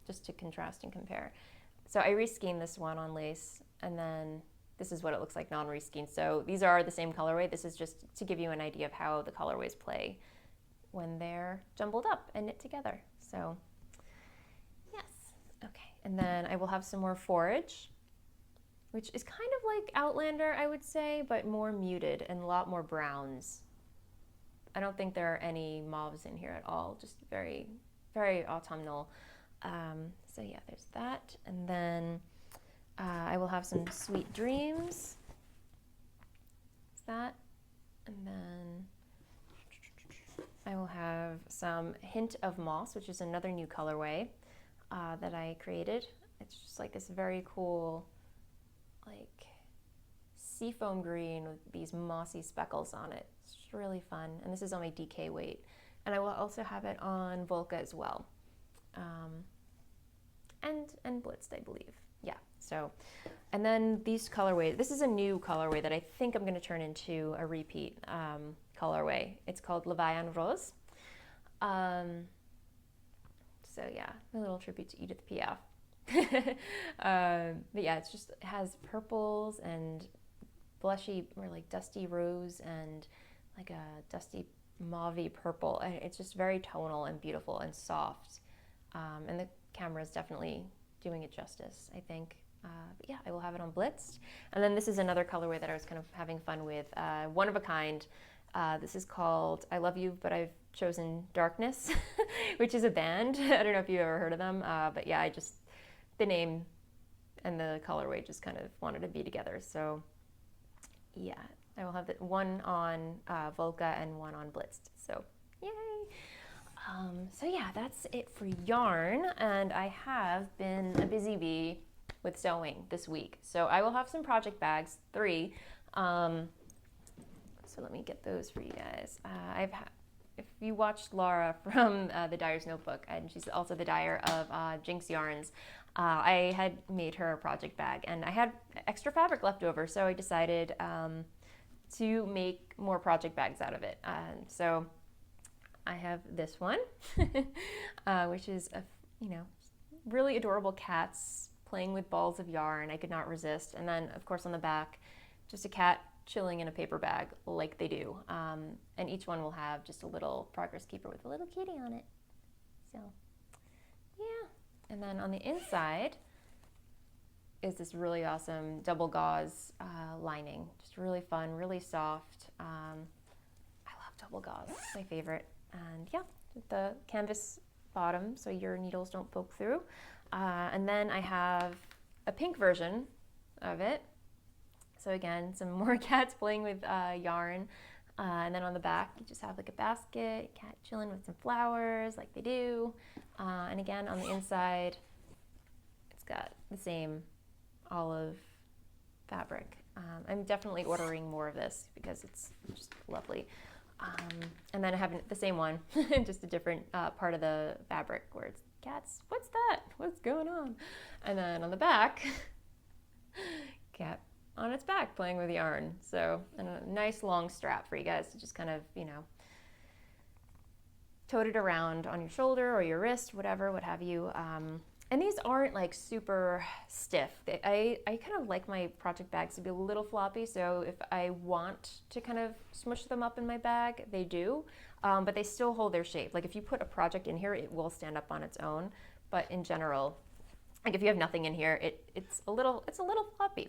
[SPEAKER 1] just to contrast and compare. So I reskeined this one on lace, and then this is what it looks like non-reskeined. So these are the same colorway. This is just to give you an idea of how the colorways play when they're jumbled up and knit together. So yes, okay. And then I will have some more forage, which is kind of like Outlander, I would say, but more muted and a lot more browns. I don't think there are any mauves in here at all, just very, very autumnal. So yeah, there's that. And then I will have some Sweet Dreams. That's that. And then I will have some Hint of Moss, which is another new colorway that I created. It's just like this very cool, like seafoam green with these mossy speckles on it. It's just really fun. And this is on my DK weight. And I will also have it on Volca as well. And Blitzed, I believe. Yeah, so, and then these colorways, this is a new colorway that I think I'm gonna turn into a repeat colorway. It's called Levaillan Rose. So yeah, a little tribute to Edith Piaf. But yeah, it has purples and blushy or like dusty rose and like a dusty mauvey purple. And it's just very tonal and beautiful and soft. And the camera is definitely doing it justice, I think. But yeah, I will have it on Blitzed. And then this is another colorway that I was kind of having fun with. One of a kind. This is called I Love You, but I've chosen Darkness, which is a band. I don't know if you've ever heard of them. But yeah, the name and the colorway just kind of wanted to be together. So yeah, I will have one on Volca and one on Blitzed. So yay! So yeah, that's it for yarn, and I have been a busy bee with sewing this week. So I will have some project bags, 3. So let me get those for you guys. If you watched Laura from the Dyer's Notebook, and she's also the dyer of Jinx Yarns, I had made her a project bag, and I had extra fabric left over, so I decided to make more project bags out of it. And so I have this one, which is really adorable cats playing with balls of yarn. I could not resist. And then, of course, on the back, just a cat chilling in a paper bag like they do. And each one will have just a little progress keeper with a little kitty on it. So, yeah. And then on the inside is this really awesome double gauze lining. Just really fun, really soft. I love double gauze, it's my favorite. And yeah, with the canvas bottom so your needles don't poke through. And then I have a pink version of it. So again, some more cats playing with yarn. And then on the back, you just have like a basket, cat chilling with some flowers like they do. And again, on the inside, it's got the same olive fabric. I'm definitely ordering more of this because it's just lovely. And then I have the same one, just a different part of the fabric where it's cats. What's that? What's going on? And then on the back, cat on its back playing with yarn. So, and a nice long strap for you guys to just kind of, tote it around on your shoulder or your wrist, whatever, what have you. And these aren't like super stiff. I kind of like my project bags to be a little floppy, so if I want to kind of smush them up in my bag, they do, but they still hold their shape. Like if you put a project in here, it will stand up on its own, but in general, like if you have nothing in here, it's a little floppy,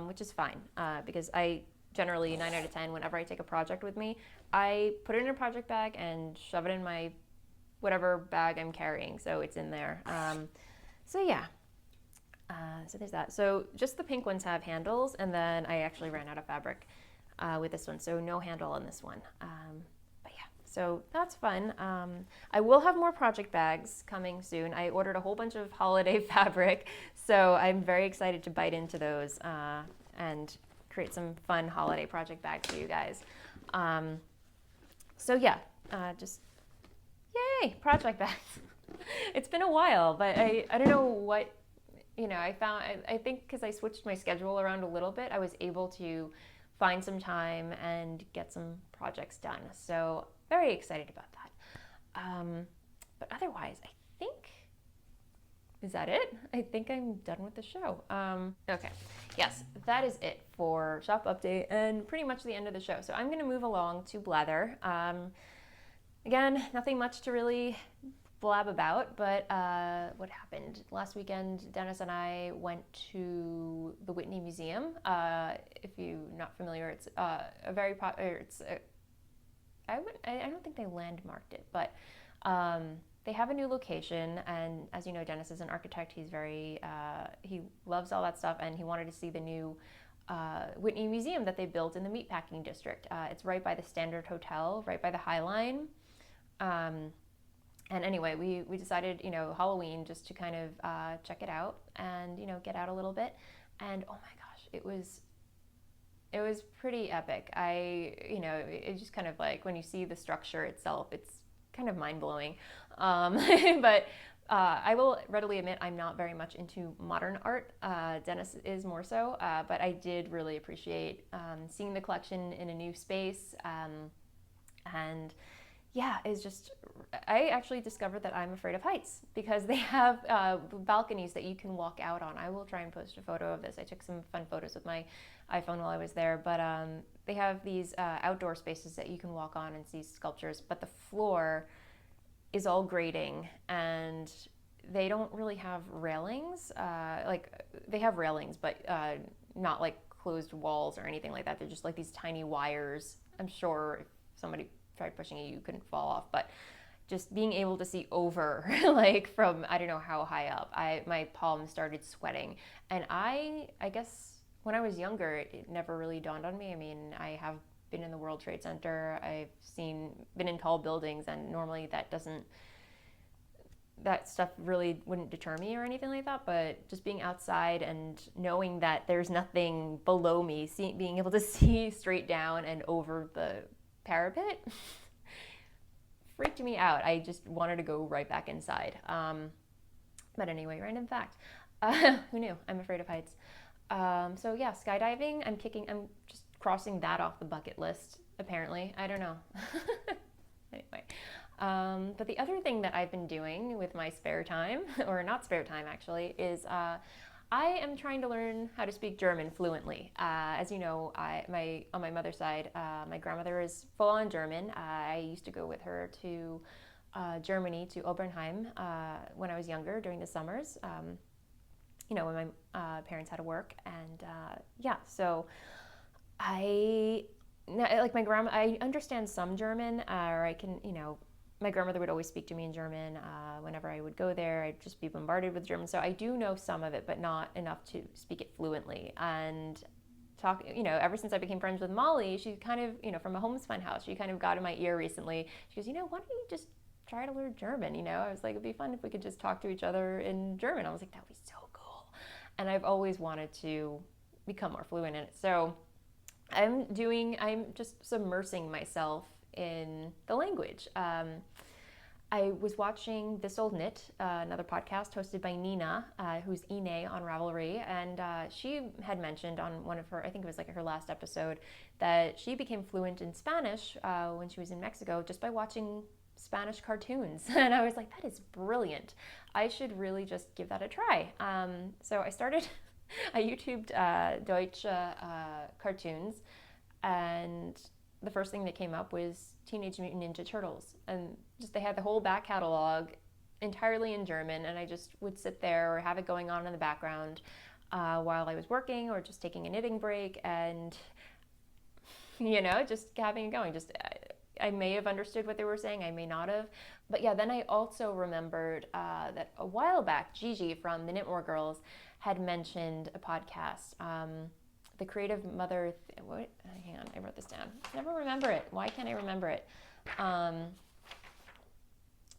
[SPEAKER 1] which is fine, because I generally, 9 out of 10, whenever I take a project with me, I put it in a project bag and shove it in my whatever bag I'm carrying, so it's in there. So yeah, so there's that. So just the pink ones have handles, and then I actually ran out of fabric with this one, so no handle on this one. But yeah, so that's fun. I will have more project bags coming soon. I ordered a whole bunch of holiday fabric, so I'm very excited to bite into those and create some fun holiday project bags for you guys. So yeah, just yay, project bags. It's been a while, but I don't know what, I think because I switched my schedule around a little bit, I was able to find some time and get some projects done. So very excited about that. But otherwise, I think, is that it? I think I'm done with the show. Okay, yes, that is it for shop update and pretty much the end of the show. So I'm gonna move along to blather. Again, nothing much to really blab about, but what happened last weekend, Dennis and I went to the Whitney Museum. If you're not familiar, it's a very popular, I don't think they landmarked it, but they have a new location, and as you know, Dennis is an architect. He's very, he loves all that stuff, and he wanted to see the new Whitney Museum that they built in the Meatpacking District. It's right by the Standard Hotel, right by the High Line. And anyway, we decided, Halloween, just to kind of check it out and, get out a little bit. And oh my gosh, it was pretty epic. It's just kind of like when you see the structure itself, it's kind of mind-blowing. But I will readily admit I'm not very much into modern art. Dennis is more so, but I did really appreciate seeing the collection in a new space. And yeah, it's just, I actually discovered that I'm afraid of heights because they have balconies that you can walk out on. I will try and post a photo of this. I took some fun photos with my iPhone while I was there, but they have these outdoor spaces that you can walk on and see sculptures, but the floor is all grating and they don't really have railings. Like they have railings, but not like closed walls or anything like that. They're just like these tiny wires. I'm sure if somebody tried pushing it, you couldn't fall off, but just being able to see over, like from, I don't know how high up, my palms started sweating. And I guess when I was younger, it never really dawned on me. I mean, I have been in the World Trade Center, been in tall buildings, and normally that stuff really wouldn't deter me or anything like that, but just being outside and knowing that there's nothing below me, being able to see straight down and over the parapet freaked me out. I just wanted to go right back inside. But anyway, random fact. Who knew? I'm afraid of heights. So yeah, skydiving, I'm just crossing that off the bucket list, apparently. I don't know. Anyway. But the other thing that I've been doing with my spare time, or not spare time actually, is I am trying to learn how to speak German fluently. As you know, on my mother's side, my grandmother is full-on German. I used to go with her to Germany, to Obernheim, when I was younger during the summers. When my parents had to work, and so I understand some German, or I can, my grandmother would always speak to me in German. Whenever I would go there, I'd just be bombarded with German. So I do know some of it, but not enough to speak it fluently. And ever since I became friends with Molly, she kind of, from a homespun house, she kind of got in my ear recently. She goes, why don't you just try to learn German? I was like, it'd be fun if we could just talk to each other in German. I was like, that would be so cool. And I've always wanted to become more fluent in it. So I'm just submersing myself in the language. I was watching This Old Knit, another podcast hosted by Nina, who's Ine on Ravelry, and she had mentioned on one of her, I think it was like her last episode, that she became fluent in Spanish when she was in Mexico just by watching Spanish cartoons. And I was like, that is brilliant. I should really just give that a try. So I YouTubed Deutsche cartoons, and the first thing that came up was Teenage Mutant Ninja Turtles. And they had the whole back catalog entirely in German, and I just would sit there or have it going on in the background while I was working or just taking a knitting break, and, just having it going. I may have understood what they were saying, I may not have. But yeah, then I also remembered that a while back, Gigi from the Knitmore Girls had mentioned a podcast, the Creative Mother, hang on, I wrote this down. Never remember it. Why can't I remember it?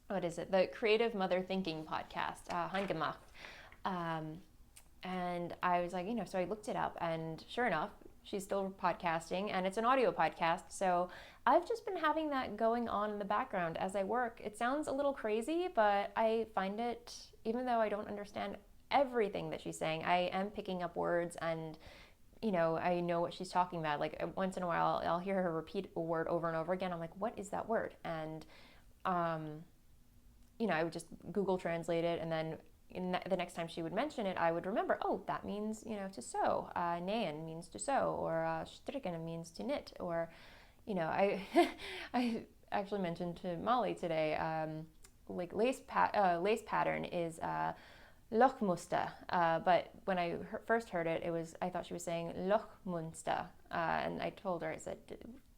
[SPEAKER 1] What is it? The Creative Mother Thinking podcast, Handgemacht. And I was like, so I looked it up, and sure enough, she's still podcasting, and it's an audio podcast. So I've just been having that going on in the background as I work. It sounds a little crazy, but I find it, even though I don't understand everything that she's saying, I am picking up words, and I know what she's talking about. Like once in a while, I'll hear her repeat a word over and over again. I'm like, what is that word? And, I would just Google translate it. And then the next time she would mention it, I would remember, oh, that means, to sew. Nähen means to sew, or stricken means to knit. Or, I actually mentioned to Molly today, like lace pattern is, Lochmuster, but when I first heard it, I thought she was saying Lochmunster, and I told her, I said,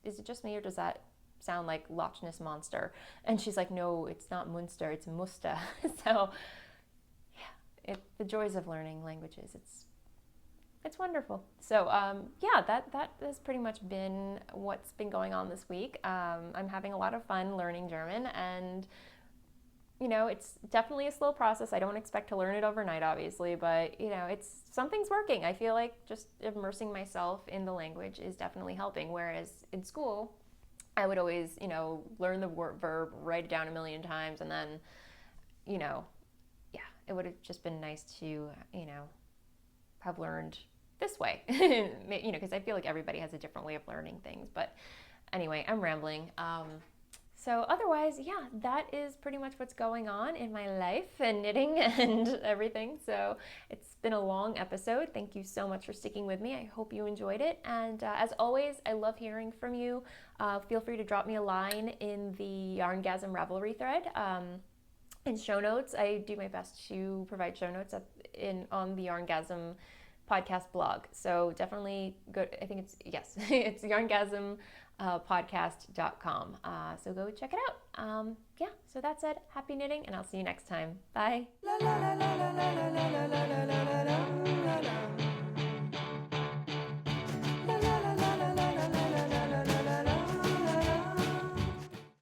[SPEAKER 1] is it just me, or does that sound like Loch Ness Monster? And she's like, no, it's not Munster, it's Muster. So yeah, the joys of learning languages, it's wonderful. So that has pretty much been what's been going on this week. I'm having a lot of fun learning German, and it's definitely a slow process. I don't expect to learn it overnight, obviously, but, something's working. I feel like just immersing myself in the language is definitely helping. Whereas in school, I would always, learn the verb, write it down a million times, and then, it would have just been nice to, have learned this way, because I feel like everybody has a different way of learning things. But anyway, I'm rambling. So otherwise, that is pretty much what's going on in my life and knitting and everything. So it's been a long episode. Thank you so much for sticking with me. I hope you enjoyed it. And as always, I love hearing from you. Feel free to drop me a line in the YarnGasm Ravelry thread. In show notes, I do my best to provide show notes on the YarnGasm podcast blog. So definitely go. I think it's YarnGasm podcast.com. So go check it out. So that's it. Happy knitting, and I'll see you next time. Bye.